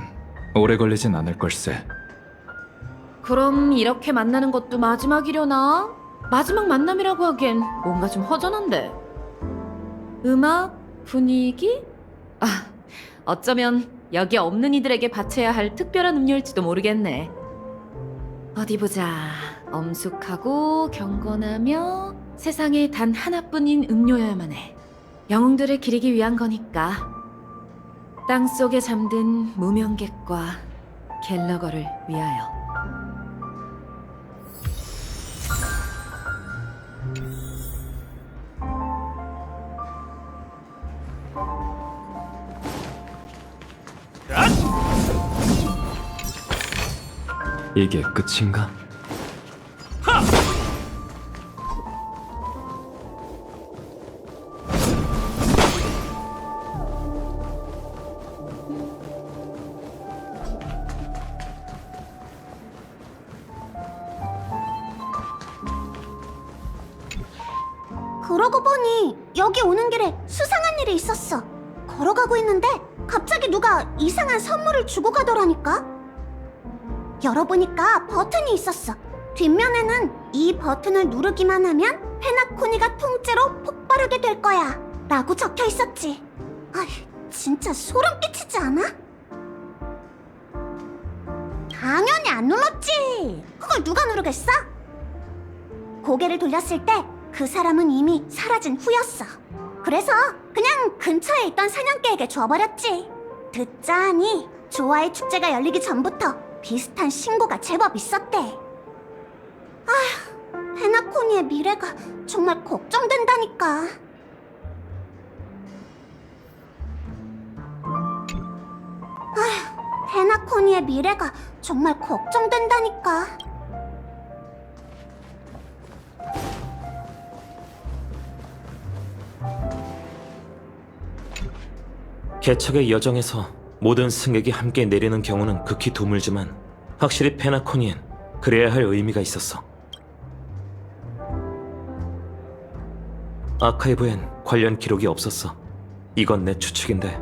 [SPEAKER 6] 오래 걸리진 않을 걸세.
[SPEAKER 4] 그럼 이렇게 만나는 것도 마지막이려나? 마지막 만남이라고 하기엔 뭔가 좀 허전한데. 음악? 분위기? 아, 어쩌면 여기 없는 이들에게 바쳐야 할 특별한 음료일지도 모르겠네. 어디 보자. 엄숙하고 경건하며 세상에 단 하나뿐인 음료여야만 해. 영웅들을 기리기 위한 거니까. 땅속에 잠든 무명객과 갤러거를 위하여.
[SPEAKER 6] 이게 끝인가?
[SPEAKER 3] 그러고 보니 여기 오는 길에 수상한 일이 있었어. 걸어가고 있는데 갑자기 누가 이상한 선물을 주고 가더라니까. 열어보니까 버튼이 있었어. 뒷면에는 이 버튼을 누르기만 하면 페나코니가 통째로 폭발하게 될 거야 라고 적혀 있었지. 아휴, 진짜 소름 끼치지 않아? 당연히 안 눌렀지. 그걸 누가 누르겠어? 고개를 돌렸을 때 그 사람은 이미 사라진 후였어. 그래서 그냥 근처에 있던 사냥개에게 줘버렸지. 듣자하니 조화의 축제가 열리기 전부터 비슷한 신고가 제법 있었대. 아휴, 페나코니의 미래가 정말 걱정된다니까. 아휴, 페나코니의 미래가 정말 걱정된다니까.
[SPEAKER 11] 개척의 여정에서 모든 승객이 함께 내리는 경우는 극히 드물지만 확실히 페나코니엔 그래야 할 의미가 있었어. 아카이브엔 관련 기록이 없었어. 이건 내 추측인데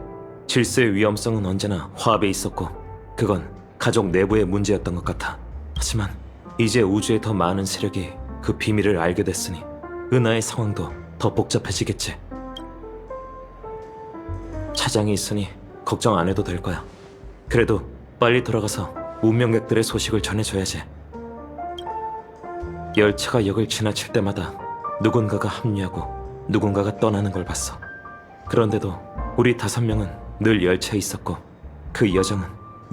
[SPEAKER 11] 질서의 위험성은 언제나 화합에 있었고 그건 가족 내부의 문제였던 것 같아. 하지만 이제 우주에 더 많은 세력이 그 비밀을 알게 됐으니 은하의 상황도 더 복잡해지겠지. 차장이 있으니 걱정 안 해도 될 거야. 그래도 빨리 돌아가서 운명객들의 소식을 전해줘야지. 열차가 역을 지나칠 때마다 누군가가 합류하고 누군가가 떠나는 걸 봤어. 그런데도 우리 5명은 늘 열차에 있었고 그 여정은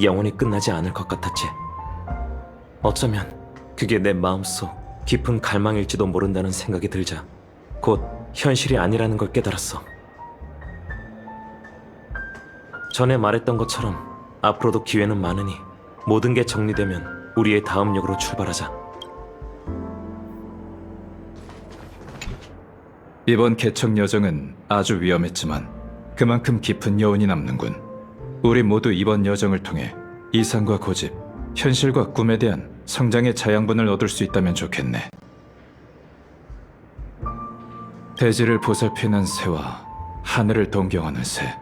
[SPEAKER 11] 영원히 끝나지 않을 것 같았지. 어쩌면 그게 내 마음속 깊은 갈망일지도 모른다는 생각이 들자 곧 현실이 아니라는 걸 깨달았어. 전에 말했던 것처럼 앞으로도 기회는 많으니 모든 게 정리되면 우리의 다음 역으로 출발하자.
[SPEAKER 6] 이번 개척 여정은 아주 위험했지만 그만큼 깊은 여운이 남는군. 우리 모두 이번 여정을 통해 이상과 고집, 현실과 꿈에 대한 성장의 자양분을 얻을 수 있다면 좋겠네. 대지를 보살피는 새와 하늘을 동경하는 새.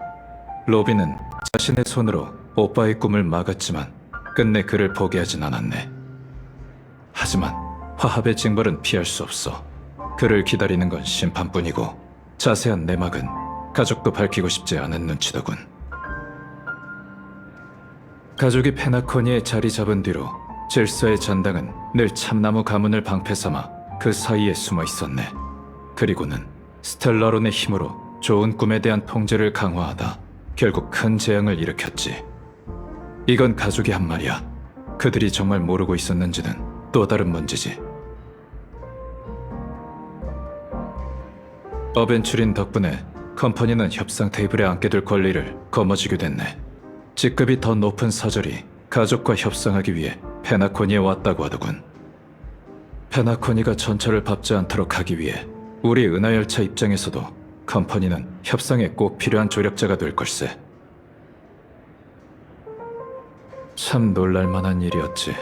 [SPEAKER 6] 로비는 자신의 손으로 오빠의 꿈을 막았지만 끝내 그를 포기하진 않았네. 하지만 화합의 징벌은 피할 수 없어. 그를 기다리는 건 심판뿐이고 자세한 내막은 가족도 밝히고 싶지 않은 눈치더군. 가족이 페나코니에 자리 잡은 뒤로 질서의 전당은 늘 참나무 가문을 방패 삼아 그 사이에 숨어 있었네. 그리고는 스텔라론의 힘으로 좋은 꿈에 대한 통제를 강화하다 결국 큰 재앙을 일으켰지. 이건 가족이 한 말이야. 그들이 정말 모르고 있었는지는 또 다른 문제지. 어벤츄린 덕분에 컴퍼니는 협상 테이블에 앉게 될 권리를 거머쥐게 됐네. 직급이 더 높은 사절이 가족과 협상하기 위해 페나코니에 왔다고 하더군. 페나코니가 전철을 밟지 않도록 하기 위해 우리 은하열차 입장에서도 컴퍼니는 협상에 꼭 필요한 조력자가 될 걸세. 참 놀랄만한 일이었지.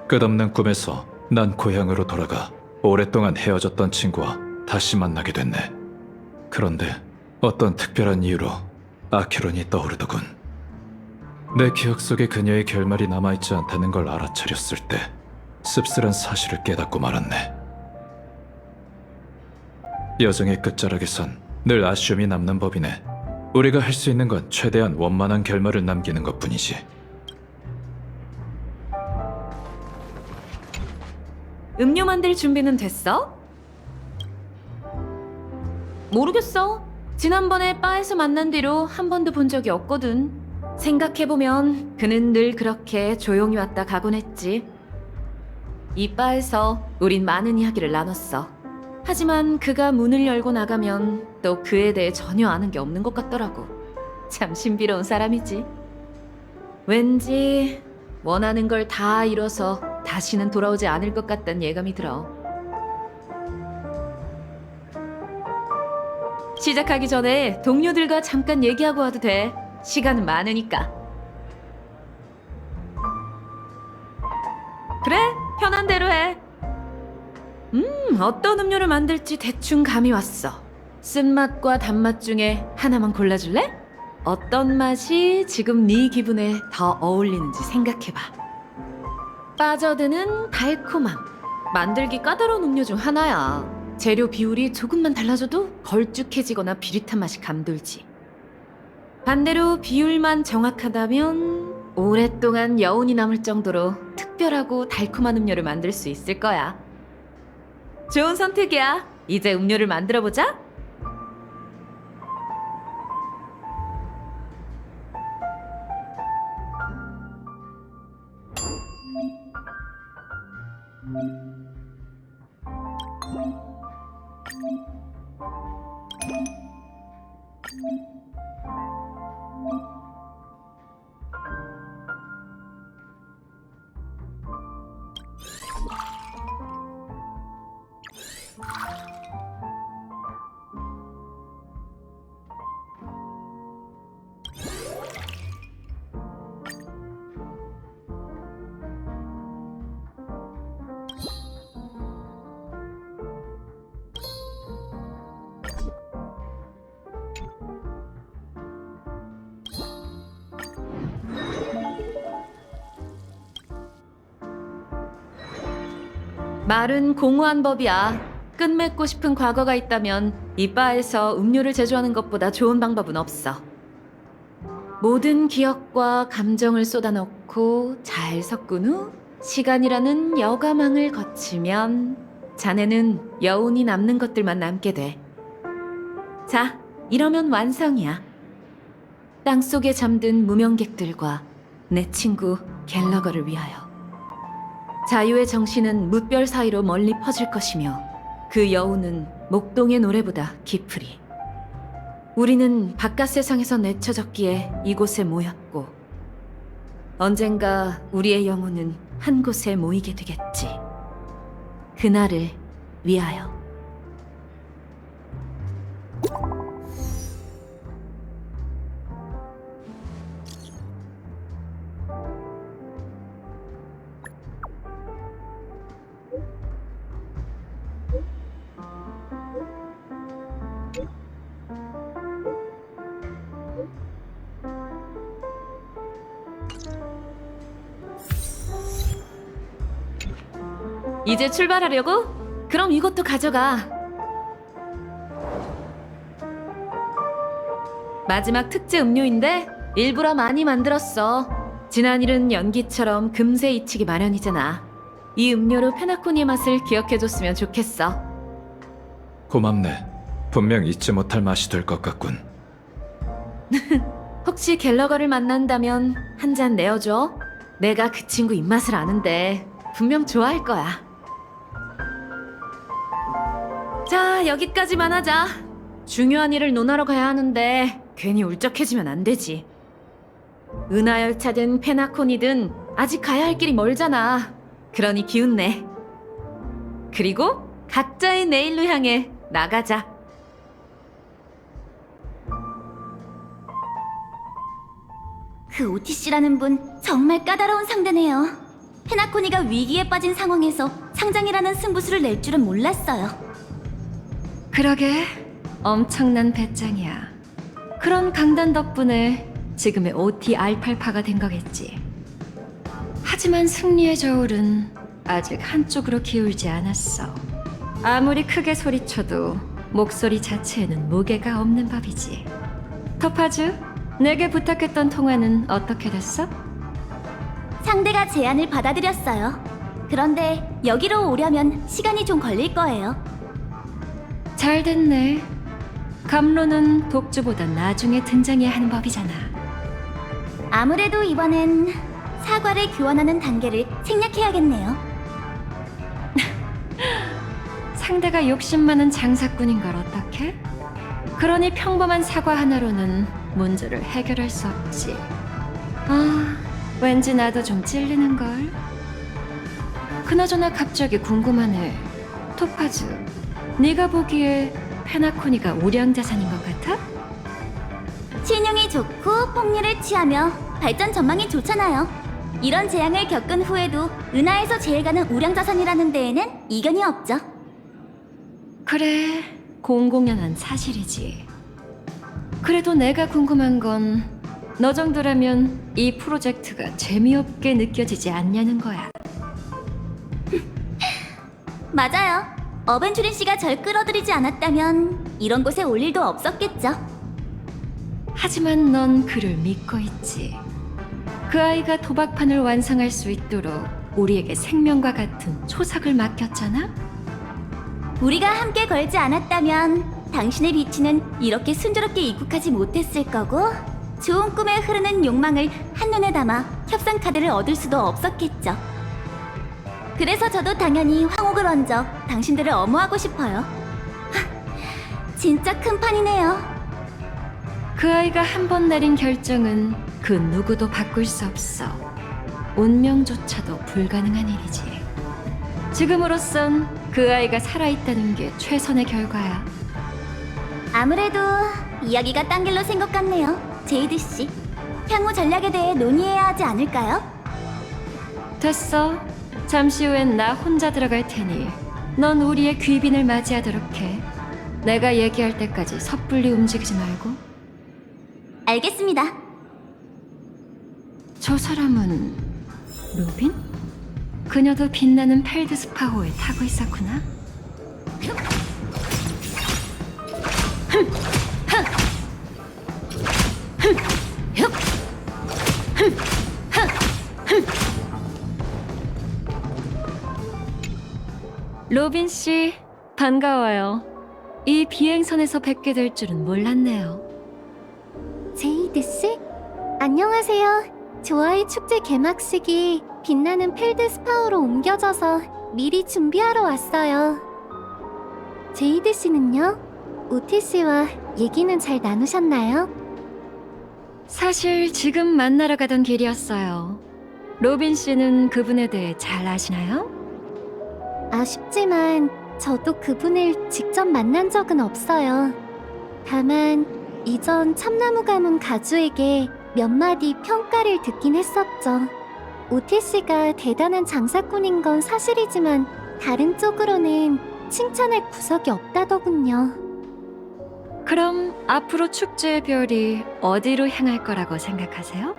[SPEAKER 6] 끝없는 꿈에서 난 고향으로 돌아가 오랫동안 헤어졌던 친구와 다시 만나게 됐네. 그런데 어떤 특별한 이유로 아케론이 떠오르더군. 내 기억 속에 그녀의 결말이 남아있지 않다는 걸 알아차렸을 때 씁쓸한 사실을 깨닫고 말았네. 여정의 끝자락에선 늘 아쉬움이 남는 법이네. 우리가 할 수 있는 건 최대한 원만한 결말을 남기는 것뿐이지.
[SPEAKER 4] 음료 만들 준비는 됐어? 모르겠어. 지난번에 바에서 만난 뒤로 한 번도 본 적이 없거든. 생각해보면 그는 늘 그렇게 조용히 왔다 가곤 했지. 이 바에서 우린 많은 이야기를 나눴어. 하지만 그가 문을 열고 나가면 또 그에 대해 전혀 아는 게 없는 것 같더라고. 참 신비로운 사람이지. 왠지 원하는 걸 다 이뤄서 다시는 돌아오지 않을 것 같다는 예감이 들어. 시작하기 전에 동료들과 잠깐 얘기하고 와도 돼. 시간은 많으니까. 그래, 편한 대로 해. 어떤 음료를 만들지 대충 감이 왔어. 쓴맛과 단맛 중에 하나만 골라줄래? 어떤 맛이 지금 네 기분에 더 어울리는지 생각해봐. 빠져드는 달콤함. 만들기 까다로운 음료 중 하나야. 재료 비율이 조금만 달라져도 걸쭉해지거나 비릿한 맛이 감돌지. 반대로 비율만 정확하다면 오랫동안 여운이 남을 정도로 특별하고 달콤한 음료를 만들 수 있을 거야. 좋은 선택이야. 이제 음료를 만들어보자. 말은 공허한 법이야. 끝맺고 싶은 과거가 있다면 이 바에서 음료를 제조하는 것보다 좋은 방법은 없어. 모든 기억과 감정을 쏟아넣고 잘 섞은 후 시간이라는 여가망을 거치면 자네는 여운이 남는 것들만 남게 돼. 자, 이러면 완성이야. 땅속에 잠든 무명객들과 내 친구 갤러거를 위하여. 자유의 정신은 뭇별 사이로 멀리 퍼질 것이며 그 여운은 목동의 노래보다 깊으리. 우리는 바깥 세상에서 내쳐졌기에 이곳에 모였고 언젠가 우리의 영혼은 한 곳에 모이게 되겠지. 그날을 위하여. 이제 출발하려고? 그럼 이것도 가져가. 마지막 특제 음료인데 일부러 많이 만들었어. 지난 일은 연기처럼 금세 잊히기 마련이잖아. 이 음료로 페나코니의 맛을 기억해줬으면 좋겠어.
[SPEAKER 6] 고맙네. 분명 잊지 못할 맛이 될 것 같군.
[SPEAKER 4] 혹시 갤러거를 만난다면 한 잔 내어줘. 내가 그 친구 입맛을 아는데 분명 좋아할 거야. 자, 여기까지만 하자. 중요한 일을 논하러 가야 하는데 괜히 울적해지면 안 되지. 은하열차든 페나콘이든 아직 가야 할 길이 멀잖아. 그러니 기운내. 그리고 각자의 내일로 향해 나가자.
[SPEAKER 3] 그 오티씨라는 분 정말 까다로운 상대네요. 페나코니가 위기에 빠진 상황에서 상장이라는 승부수를 낼 줄은 몰랐어요.
[SPEAKER 10] 그러게, 엄청난 배짱이야. 그런 강단 덕분에 지금의 OT 알팔파가 된 거겠지. 하지만 승리의 저울은 아직 한쪽으로 기울지 않았어. 아무리 크게 소리쳐도 목소리 자체에는 무게가 없는 법이지. 토파즈, 내게 부탁했던 통화는 어떻게 됐어?
[SPEAKER 3] 상대가 제안을 받아들였어요. 그런데 여기로 오려면 시간이 좀 걸릴 거예요.
[SPEAKER 10] 잘 됐네. 감로는 독주보다 나중에 등장해야 하는 법이잖아.
[SPEAKER 3] 아무래도 이번엔 사과를 교환하는 단계를 생략해야겠네요.
[SPEAKER 10] 상대가 욕심 많은 장사꾼인 걸 어떡해? 그러니 평범한 사과 하나로는 문제를 해결할 수 없지. 아, 왠지 나도 좀 찔리는걸. 그나저나 갑자기 궁금하네. 토파즈, 네가 보기에 페나코니가 우량자산인 것 같아?
[SPEAKER 3] 신용이 좋고 폭리를 취하며 발전 전망이 좋잖아요. 이런 재앙을 겪은 후에도 은하에서 제일 가는 우량자산이라는 데에는 이견이 없죠.
[SPEAKER 10] 그래, 공공연한 사실이지. 그래도 내가 궁금한 건 너 정도라면 이 프로젝트가 재미없게 느껴지지 않냐는 거야.
[SPEAKER 3] 맞아요. 어벤주린 씨가 절 끌어들이지 않았다면 이런 곳에 올 일도 없었겠죠.
[SPEAKER 10] 하지만 넌 그를 믿고 있지. 그 아이가 도박판을 완성할 수 있도록 우리에게 생명과 같은 초석을 맡겼잖아?
[SPEAKER 3] 우리가 함께 걸지 않았다면 당신의 비치는 이렇게 순조롭게 입국하지 못했을 거고 좋은 꿈에 흐르는 욕망을 한눈에 담아 협상 카드를 얻을 수도 없었겠죠. 그래서 저도 당연히 황옥을 얹어 당신들을 엄호하고 싶어요. 하, 진짜 큰 판이네요.
[SPEAKER 10] 그 아이가 한 번 내린 결정은 그 누구도 바꿀 수 없어. 운명조차도 불가능한 일이지. 지금으로선 그 아이가 살아있다는 게 최선의 결과야.
[SPEAKER 3] 아무래도 이야기가 딴 길로 샌 것 같네요. 제이드 씨, 향후 전략에 대해 논의해야 하지 않을까요?
[SPEAKER 10] 됐어. 잠시 후엔 나 혼자 들어갈 테니 넌 우리의 귀빈을 맞이하도록 해. 내가 얘기할 때까지 섣불리 움직이지 말고.
[SPEAKER 3] 알겠습니다.
[SPEAKER 10] 저 사람은 로빈? 그녀도 빛나는 펠드스파호에 타고 있었구나. 로빈 씨, 반가워요. 이 비행선에서 뵙게 될 줄은 몰랐네요.
[SPEAKER 3] 제이드 씨? 안녕하세요. 조아의 축제 개막식이 빛나는 펠드스파우로 옮겨져서 미리 준비하러 왔어요. 제이드 씨는요? 오티 씨와 얘기는 잘 나누셨나요?
[SPEAKER 10] 사실 지금 만나러 가던 길이었어요. 로빈 씨는 그분에 대해 잘 아시나요?
[SPEAKER 3] 아쉽지만 저도 그분을 직접 만난 적은 없어요. 다만 이전 참나무 가문 가주에게 몇 마디 평가를 듣긴 했었죠. 오티 씨가 대단한 장사꾼인 건 사실이지만 다른 쪽으로는 칭찬할 구석이 없다더군요.
[SPEAKER 10] 그럼 앞으로 축제의 별이 어디로 향할 거라고 생각하세요?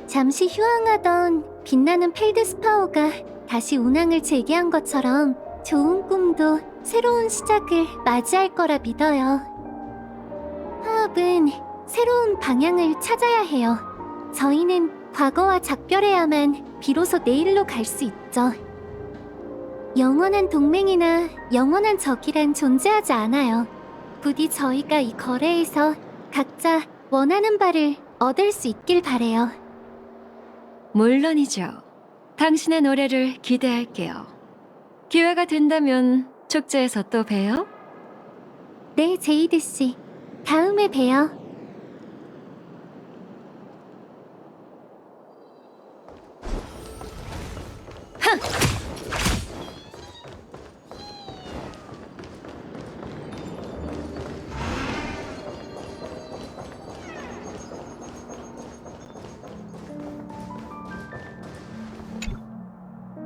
[SPEAKER 3] 잠시 휴항하던 빛나는 펠드스파오가 다시 운항을 재개한 것처럼 좋은 꿈도 새로운 시작을 맞이할 거라 믿어요. 화합은 새로운 방향을 찾아야 해요. 저희는 과거와 작별해야만 비로소 내일로 갈 수 있죠. 영원한 동맹이나 영원한 적이란 존재하지 않아요. 부디 저희가 이 거래에서 각자 원하는 바를 얻을 수 있길 바래요.
[SPEAKER 10] 물론이죠. 당신의 노래를 기대할게요. 기회가 된다면 축제에서 또 봬요.
[SPEAKER 3] 네, 제이드 씨. 다음에 봬요.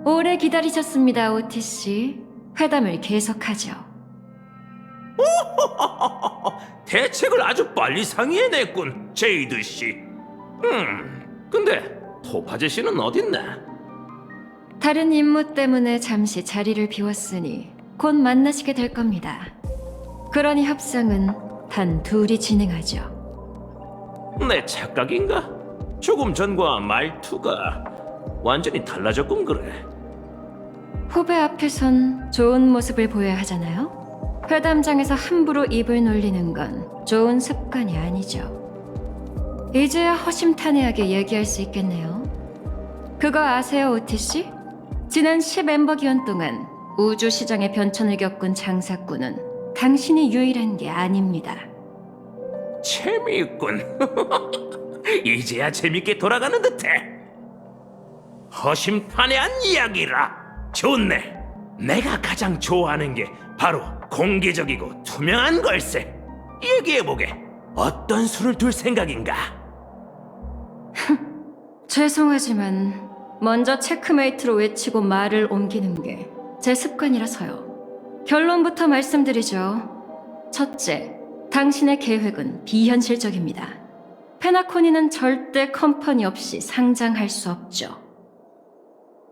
[SPEAKER 10] 오래 기다리셨습니다, 오티 씨. 회담을 계속하죠.
[SPEAKER 5] 대책을 아주 빨리 상의해냈군, 제이드 씨. 근데 토파제 씨는 어딨나?
[SPEAKER 10] 다른 임무 때문에 잠시 자리를 비웠으니 곧 만나시게 될 겁니다. 그러니 협상은 단 둘이 진행하죠.
[SPEAKER 5] 내 착각인가? 조금 전과 말투가 완전히 달라졌군 그래.
[SPEAKER 10] 후배 앞에선 좋은 모습을 보여야 하잖아요. 회담장에서 함부로 입을 놀리는 건 좋은 습관이 아니죠. 이제야 허심탄회하게 얘기할 수 있겠네요. 그거 아세요, 오티 씨? 지난 10엠버 기원 동안 우주 시장의 변천을 겪은 장사꾼은 당신이 유일한 게 아닙니다.
[SPEAKER 5] 재미있군. 이제야 재밌게 돌아가는 듯해. 허심탄회한 이야기라. 좋네. 내가 가장 좋아하는 게 바로 공개적이고 투명한 걸세. 얘기해보게. 어떤 수를 둘 생각인가?
[SPEAKER 10] 죄송하지만 먼저 체크메이트로 외치고 말을 옮기는 게 제 습관이라서요. 결론부터 말씀드리죠. 첫째, 당신의 계획은 비현실적입니다. 페나코니는 절대 컴퍼니 없이 상장할 수 없죠.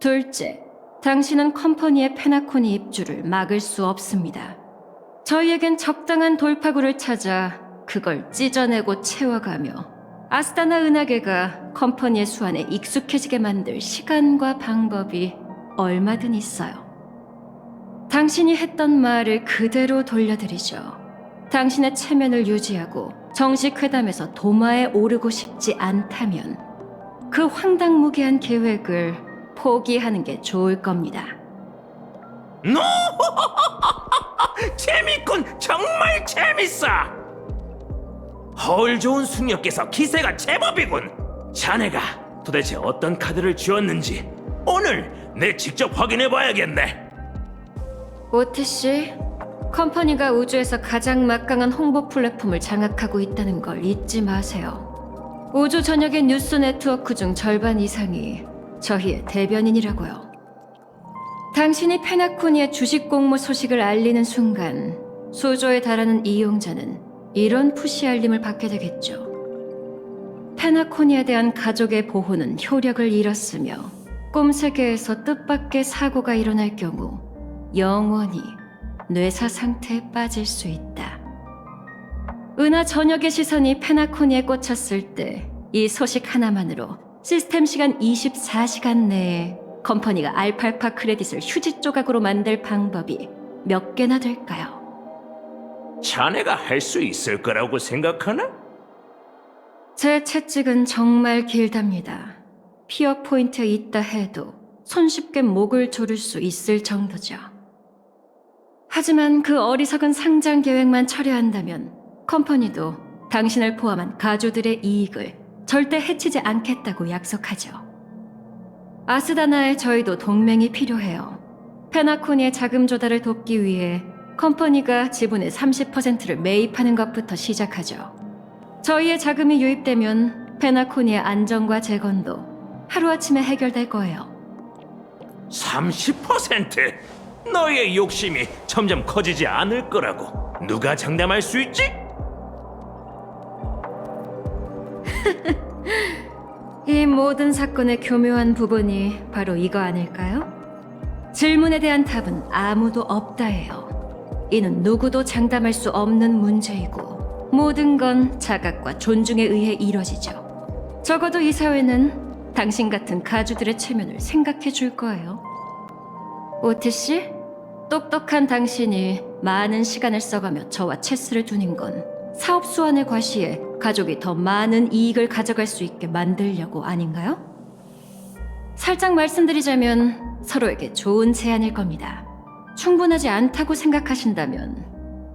[SPEAKER 10] 둘째, 당신은 컴퍼니의 페나코니 입주를 막을 수 없습니다. 저희에겐 적당한 돌파구를 찾아 그걸 찢어내고 채워가며 아스타나 은하계가 컴퍼니의 수완에 익숙해지게 만들 시간과 방법이 얼마든 있어요. 당신이 했던 말을 그대로 돌려드리죠. 당신의 체면을 유지하고 정식 회담에서 도마에 오르고 싶지 않다면 그 황당무계한 계획을 포기하는 게 좋을 겁니다.
[SPEAKER 5] 노! 재밌군! 정말 재밌어! 허울 좋은 숙녀께서 기세가 제법이군! 자네가 도대체 어떤 카드를 쥐었는지 오늘 내 직접 확인해봐야겠네.
[SPEAKER 10] 오티 씨, 컴퍼니가 우주에서 가장 막강한 홍보 플랫폼을 장악하고 있다는 걸 잊지 마세요. 우주 전역의 뉴스 네트워크 중 절반 이상이 저희의 대변인이라고요. 당신이 페나코니의 주식 공모 소식을 알리는 순간 수조에 달하는 이용자는 이런 푸시 알림을 받게 되겠죠. 페나코니에 대한 가족의 보호는 효력을 잃었으며 꿈세계에서 뜻밖의 사고가 일어날 경우 영원히 뇌사 상태에 빠질 수 있다. 은하 전역의 시선이 페나코니에 꽂혔을 때 이 소식 하나만으로 시스템 시간 24시간 내에 컴퍼니가 알팔파 크레딧을 휴지 조각으로 만들 방법이 몇 개나 될까요?
[SPEAKER 5] 자네가 할 수 있을 거라고 생각하나?
[SPEAKER 10] 제 채찍은 정말 길답니다. 피어 포인트에 있다 해도 손쉽게 목을 조를 수 있을 정도죠. 하지만 그 어리석은 상장 계획만 철회한다면 컴퍼니도 당신을 포함한 가주들의 이익을 절대 해치지 않겠다고 약속하죠. 아스다나에 저희도 동맹이 필요해요. 페나코니의 자금 조달을 돕기 위해 컴퍼니가 지분의 30%를 매입하는 것부터 시작하죠. 저희의 자금이 유입되면 페나코니의 안정과 재건도 하루아침에 해결될 거예요.
[SPEAKER 5] 30%? 너의 욕심이 점점 커지지 않을 거라고 누가 장담할 수 있지?
[SPEAKER 10] 이 모든 사건의 교묘한 부분이 바로 이거 아닐까요? 질문에 대한 답은 아무도 없다예요. 이는 누구도 장담할 수 없는 문제이고 모든 건 자각과 존중에 의해 이뤄지죠. 적어도 이 사회는 당신 같은 가주들의 체면을 생각해 줄 거예요. 오티 씨, 똑똑한 당신이 많은 시간을 써가며 저와 체스를 두는 건 사업 수완의 과시에 가족이 더 많은 이익을 가져갈 수 있게 만들려고 아닌가요? 살짝 말씀드리자면 서로에게 좋은 제안일 겁니다. 충분하지 않다고 생각하신다면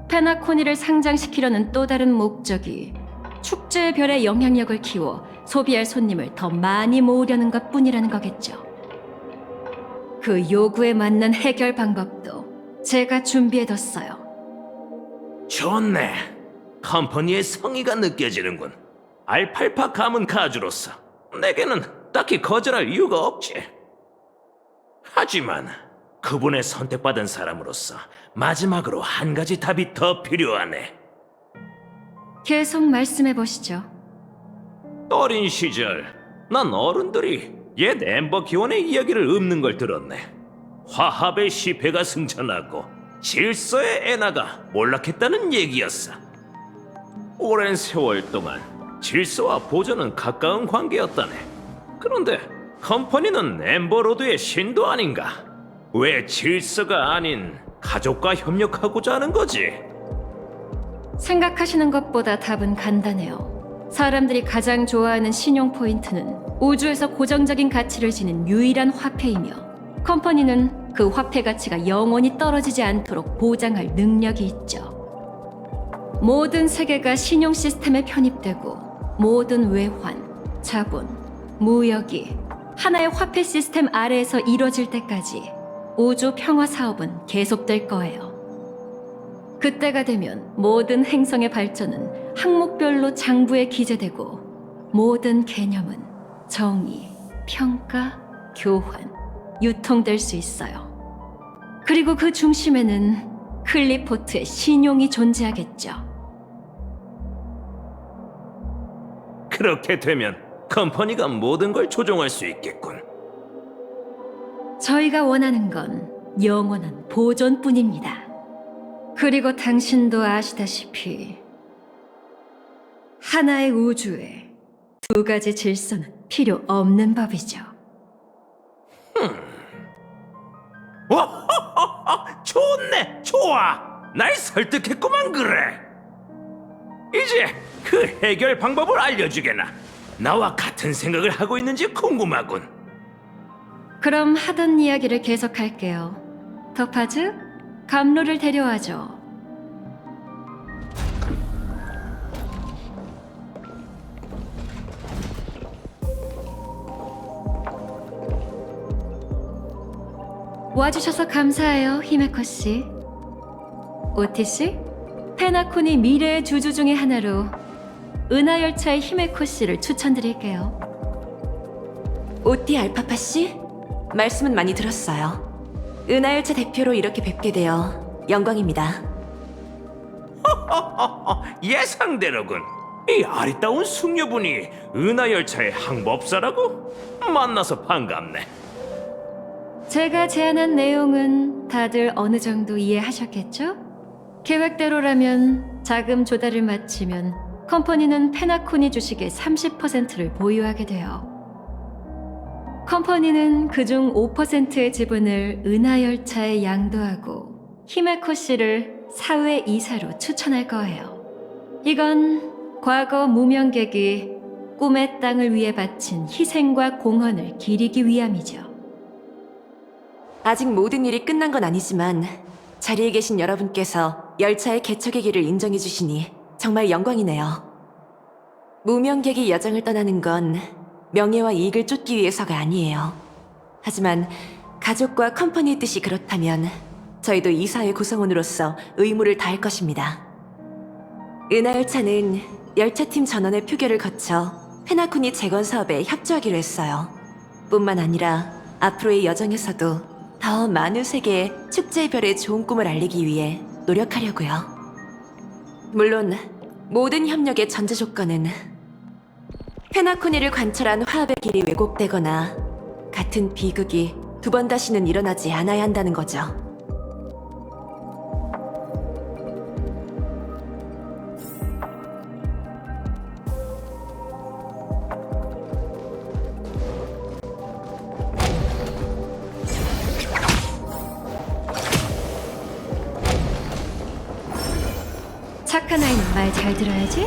[SPEAKER 10] 페나코니를 상장시키려는 또 다른 목적이 축제의 별에 영향력을 키워 소비할 손님을 더 많이 모으려는 것뿐이라는 거겠죠. 그 요구에 맞는 해결 방법도 제가 준비해뒀어요.
[SPEAKER 5] 좋네. 컴퍼니의 성의가 느껴지는군. 알팔파 가문 가주로서 내게는 딱히 거절할 이유가 없지. 하지만 그분의 선택받은 사람으로서 마지막으로 한 가지 답이 더 필요하네.
[SPEAKER 10] 계속 말씀해 보시죠.
[SPEAKER 5] 어린 시절 난 어른들이 옛 엠버 기원의 이야기를 읊는 걸 들었네. 화합의 시패가 승천하고 질서의 애나가 몰락했다는 얘기였어. 오랜 세월 동안 질서와 보전은 가까운 관계였다네. 그런데 컴퍼니는 엠버로드의 신도 아닌가? 왜 질서가 아닌 가족과 협력하고자 하는 거지?
[SPEAKER 10] 생각하시는 것보다 답은 간단해요. 사람들이 가장 좋아하는 신용 포인트는 우주에서 고정적인 가치를 지닌 유일한 화폐이며 컴퍼니는 그 화폐 가치가 영원히 떨어지지 않도록 보장할 능력이 있죠. 모든 세계가 신용 시스템에 편입되고 모든 외환, 자본, 무역이 하나의 화폐 시스템 아래에서 이뤄질 때까지 우주 평화 사업은 계속될 거예요. 그때가 되면 모든 행성의 발전은 항목별로 장부에 기재되고 모든 개념은 정의, 평가, 교환, 유통될 수 있어요. 그리고 그 중심에는 클리포트의 신용이 존재하겠죠.
[SPEAKER 5] 그렇게 되면 컴퍼니가 모든 걸 조종할 수 있겠군.
[SPEAKER 10] 저희가 원하는 건 영원한 보존뿐입니다. 그리고 당신도 아시다시피 하나의 우주에 두 가지 질서는 필요 없는 법이죠.
[SPEAKER 5] 좋네, 좋아. 날 설득했구만. 그래. 이제 그 해결 방법을 알려주게나. 나와 같은 생각을 하고 있는지 궁금하군.
[SPEAKER 10] 그럼 하던 이야기를 계속할게요. 토파즈, 감로를 데려와줘. 와주셔서 감사해요, 히메코 씨. 오티 씨, 페나콘이 미래의 주주 중의 하나로 은하열차의 히메코 씨를 추천드릴게요.
[SPEAKER 12] 오띠 알파파 씨, 말씀은 많이 들었어요. 은하열차 대표로 이렇게 뵙게 되어 영광입니다.
[SPEAKER 5] 예상대로군. 이 아리따운 숙녀분이 은하열차의 항법사라고? 만나서 반갑네.
[SPEAKER 10] 제가 제안한 내용은 다들 어느 정도 이해하셨겠죠? 계획대로라면 자금 조달을 마치면 컴퍼니는 페나코니 주식의 30%를 보유하게 돼요. 컴퍼니는 그중 5%의 지분을 은하열차에 양도하고 히메코 씨를 사회 이사로 추천할 거예요. 이건 과거 무명객이 꿈의 땅을 위해 바친 희생과 공헌을 기리기 위함이죠.
[SPEAKER 12] 아직 모든 일이 끝난 건 아니지만 자리에 계신 여러분께서 열차의 개척의 길을 인정해 주시니 정말 영광이네요. 무명객이 여정을 떠나는 건 명예와 이익을 쫓기 위해서가 아니에요. 하지만 가족과 컴퍼니의 뜻이 그렇다면 저희도 이사회 구성원으로서 의무를 다할 것입니다. 은하열차는 열차팀 전원의 표결을 거쳐 페나코니 재건 사업에 협조하기로 했어요. 뿐만 아니라 앞으로의 여정에서도 더 많은 세계에 축제의 별의 좋은 꿈을 알리기 위해 노력하려고요. 물론 모든 협력의 전제 조건은 페나코니를 관철한 화합의 길이 왜곡되거나 같은 비극이 두 번 다시는 일어나지 않아야 한다는 거죠.
[SPEAKER 10] 착한 아이는 말 잘 들어야지.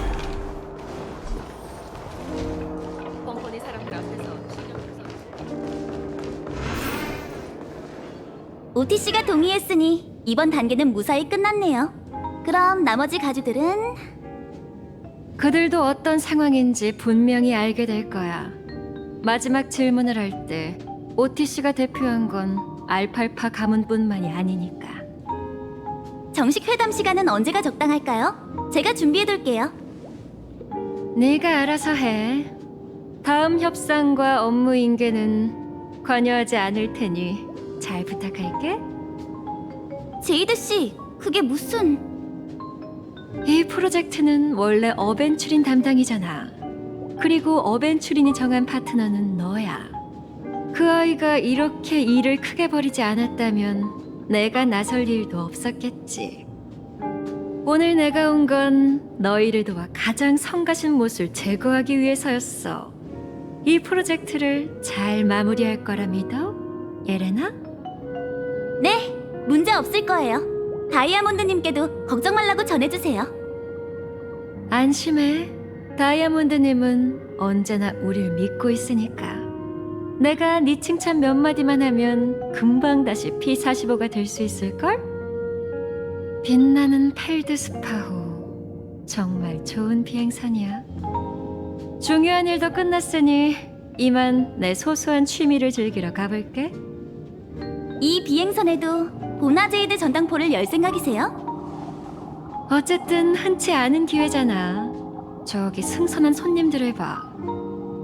[SPEAKER 3] 오티 씨가 동의했으니 이번 단계는 무사히 끝났네요. 그럼 나머지 가주들은
[SPEAKER 10] 그들도 어떤 상황인지 분명히 알게 될 거야. 마지막 질문을 할 때 OTC가 대표한 건 알팔파 가문뿐만이 아니니까.
[SPEAKER 3] 정식 회담 시간은 언제가 적당할까요? 제가 준비해둘게요.
[SPEAKER 10] 네가 알아서 해. 다음 협상과 업무 인계는 관여하지 않을 테니 잘 부탁할게.
[SPEAKER 3] 제이드 씨, 그게 무슨...
[SPEAKER 10] 이 프로젝트는 원래 어벤츄린 담당이잖아. 그리고 어벤츄린이 정한 파트너는 너야. 그 아이가 이렇게 일을 크게 벌이지 않았다면 내가 나설 일도 없었겠지. 오늘 내가 온 건 너희를 도와 가장 성가신 못을 제거하기 위해서였어. 이 프로젝트를 잘 마무리할 거라 믿어, 예레나?
[SPEAKER 3] 네, 문제 없을 거예요. 다이아몬드님께도 걱정 말라고 전해주세요.
[SPEAKER 10] 안심해. 다이아몬드님은 언제나 우릴 믿고 있으니까. 내가 네 칭찬 몇 마디만 하면 금방 다시 P45가 될 수 있을걸? 빛나는 펠드스파호. 정말 좋은 비행선이야. 중요한 일도 끝났으니 이만 내 소소한 취미를 즐기러 가볼게.
[SPEAKER 3] 이 비행선에도 보나제이드 전당포를 열 생각이세요?
[SPEAKER 10] 어쨌든 흔치 않은 기회잖아. 저기 승선한 손님들을 봐.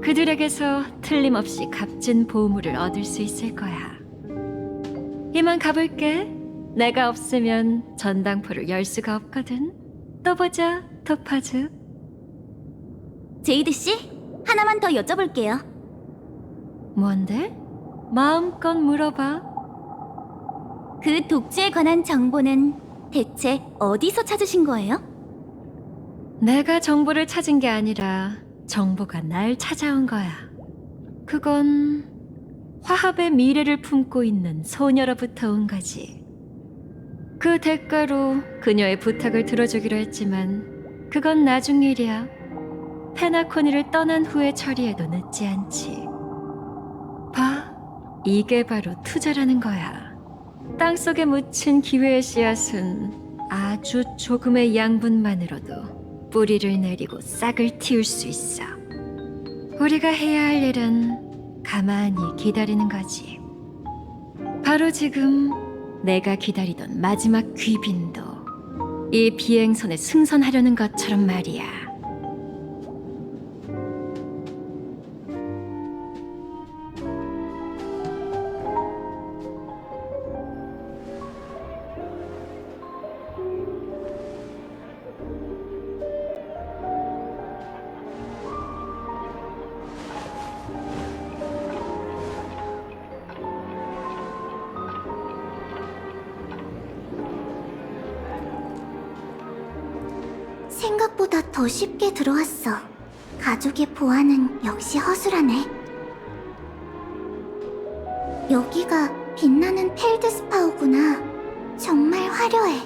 [SPEAKER 10] 그들에게서 틀림없이 값진 보물을 얻을 수 있을 거야. 이만 가볼게. 내가 없으면 전당포를 열 수가 없거든. 또 보자, 토파즈.
[SPEAKER 3] 제이드 씨, 하나만 더 여쭤볼게요.
[SPEAKER 10] 뭔데? 마음껏 물어봐.
[SPEAKER 3] 그 독주에 관한 정보는 대체 어디서 찾으신 거예요?
[SPEAKER 10] 내가 정보를 찾은 게 아니라 정보가 날 찾아온 거야. 그건 화합의 미래를 품고 있는 소녀로부터 온 거지. 그 대가로 그녀의 부탁을 들어주기로 했지만 그건 나중 일이야. 페나코니를 떠난 후에 처리해도 늦지 않지. 봐, 이게 바로 투자라는 거야. 땅속에 묻힌 기회의 씨앗은 아주 조금의 양분만으로도 뿌리를 내리고 싹을 틔울 수 있어. 우리가 해야 할 일은 가만히 기다리는 거지. 바로 지금 내가 기다리던 마지막 귀빈도 이 비행선에 승선하려는 것처럼 말이야.
[SPEAKER 3] 생각보다 더 쉽게 들어왔어. 가족의 보안은 역시 허술하네. 여기가 빛나는 펠드스파우구나. 정말 화려해.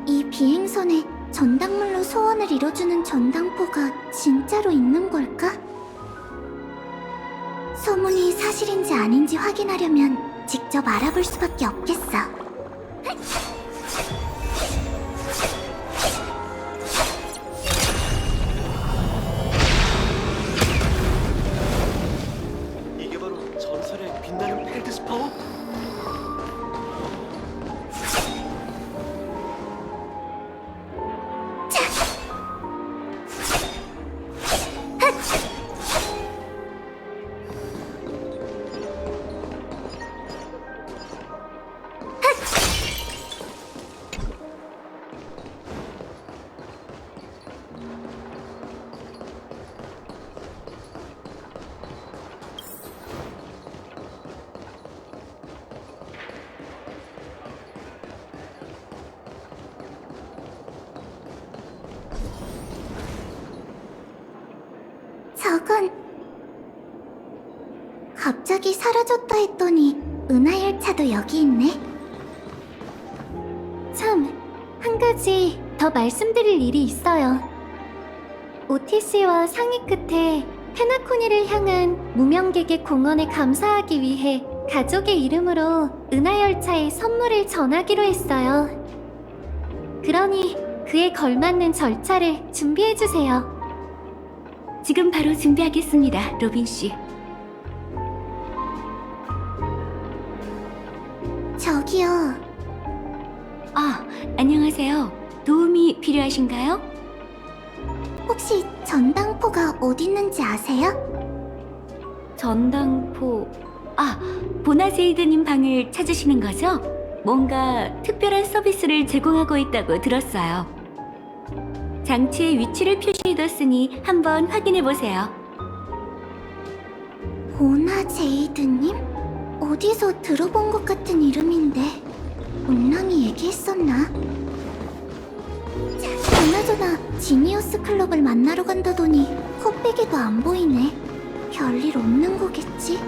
[SPEAKER 3] 이 비행선에 전당물로 소원을 이뤄주는 전당포가 진짜로 있는 걸까? 소문이 사실인지 아닌지 확인하려면 직접 알아볼 수밖에 없겠어.
[SPEAKER 9] 이게 바로 전설의 빛나는 펠드스파워?
[SPEAKER 3] 저건... 갑자기 사라졌다 했더니 은하열차도 여기 있네. 참, 한 가지 더 말씀드릴 일이 있어요. 오티시와 상의 끝에 페나코니를 향한 무명객의 공헌에 감사하기 위해 가족의 이름으로 은하열차에 선물을 전하기로 했어요. 그러니 그에 걸맞는 절차를 준비해주세요. 지금 바로 준비하겠습니다, 로빈 씨. 저기요. 아, 안녕하세요. 도움이 필요하신가요? 혹시 전당포가 어디 있는지 아세요? 전당포...
[SPEAKER 13] 보나제이드님 방을 찾으시는 거죠? 뭔가 특별한 서비스를 제공하고 있다고 들었어요. 장치의 위치를 표시해뒀으니 한번 확인해보세요.
[SPEAKER 3] 보나제이드님? 어디서 들어본 것 같은 이름인데 운랑이 얘기했었나? 그나저나 지니어스 클럽을 만나러 간다더니 코빼기도 안 보이네. 별일 없는 거겠지?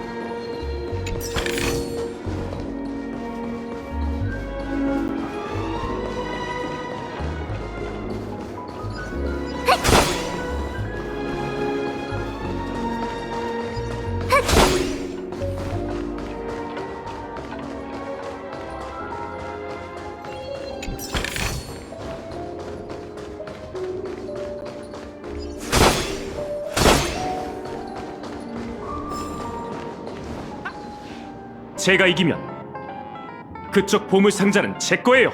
[SPEAKER 14] 제가 이기면 그쪽 보물 상자는 제 거예요.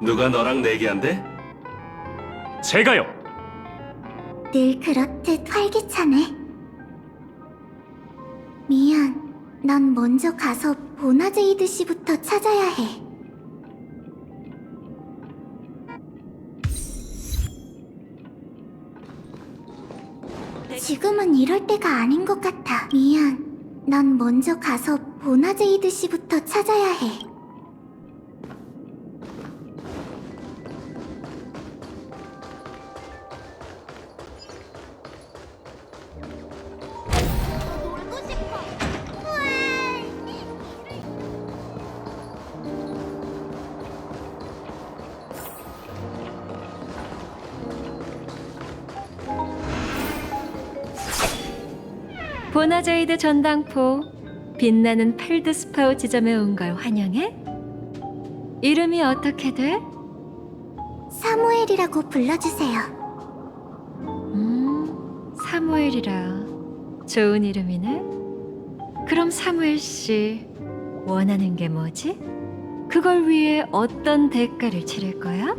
[SPEAKER 9] 누가 너랑 내기한대?
[SPEAKER 14] 제가요.
[SPEAKER 3] 늘 그렇듯 활기차네. 미안, 난 먼저 가서 보나제이드 씨부터 찾아야 해. 지금은 이럴 때가 아닌 것 같아. 미안, 난 먼저 가서 보나제이드 씨부터 찾아야 해.
[SPEAKER 10] 보나제이드 전당포, 빛나는 펠드스파우 지점에 온 걸 환영해? 이름이 어떻게 돼?
[SPEAKER 3] 사무엘이라고 불러주세요.
[SPEAKER 10] 사무엘이라 좋은 이름이네. 그럼 사무엘 씨, 원하는 게 뭐지? 그걸 위해 어떤 대가를 치를 거야?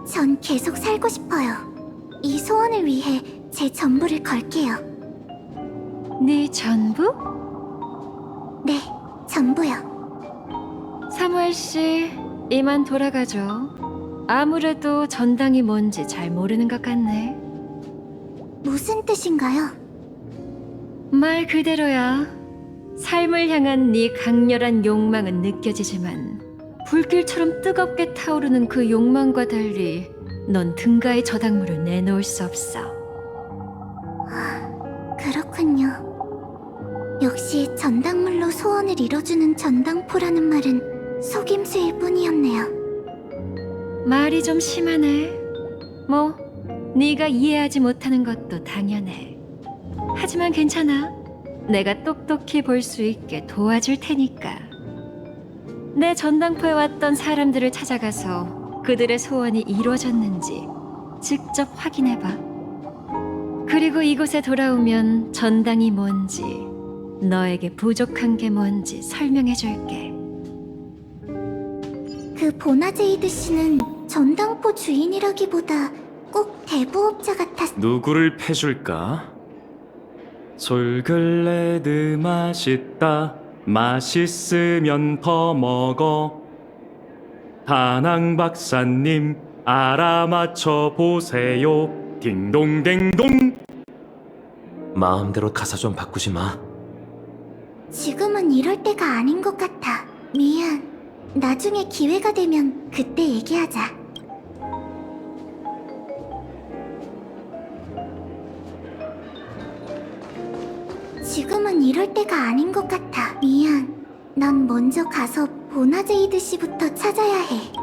[SPEAKER 3] 전 계속 살고 싶어요. 이 소원을 위해 제 전부를 걸게요.
[SPEAKER 10] 네 전부?
[SPEAKER 3] 네, 전부요.
[SPEAKER 10] 사무엘 씨, 이만 돌아가죠. 아무래도 전당이 뭔지 잘 모르는 것 같네.
[SPEAKER 3] 무슨 뜻인가요?
[SPEAKER 10] 말 그대로야. 삶을 향한 네 강렬한 욕망은 느껴지지만 불길처럼 뜨겁게 타오르는 그 욕망과 달리 넌 등가의 저당물을 내놓을 수 없어.
[SPEAKER 3] 그렇군요. 역시 전당물로 소원을 이뤄주는 전당포라는 말은 속임수일 뿐이었네요.
[SPEAKER 10] 말이 좀 심하네. 뭐, 네가 이해하지 못하는 것도 당연해. 하지만 괜찮아. 내가 똑똑히 볼 수 있게 도와줄 테니까. 내 전당포에 왔던 사람들을 찾아가서 그들의 소원이 이루어졌는지 직접 확인해봐. 그리고 이곳에 돌아오면 전당이 뭔지, 너에게 부족한 게 뭔지 설명해줄게.
[SPEAKER 3] 그 보나제이드 씨는 전당포 주인이라기보다 꼭 대부업자 같았...
[SPEAKER 14] 누구를 패줄까? 솔글레드 맛있다. 맛있으면 더 먹어. 다낭 박사님 알아맞혀 보세요. 딩동댕동.
[SPEAKER 11] 마음대로 가사 좀 바꾸지 마.
[SPEAKER 3] 지금은 이럴 때가 아닌 것 같아. 미안. 나중에 기회가 되면 그때 얘기하자. 지금은 이럴 때가 아닌 것 같아. 미안. 난 먼저 가서 보나제이드 씨부터 찾아야 해.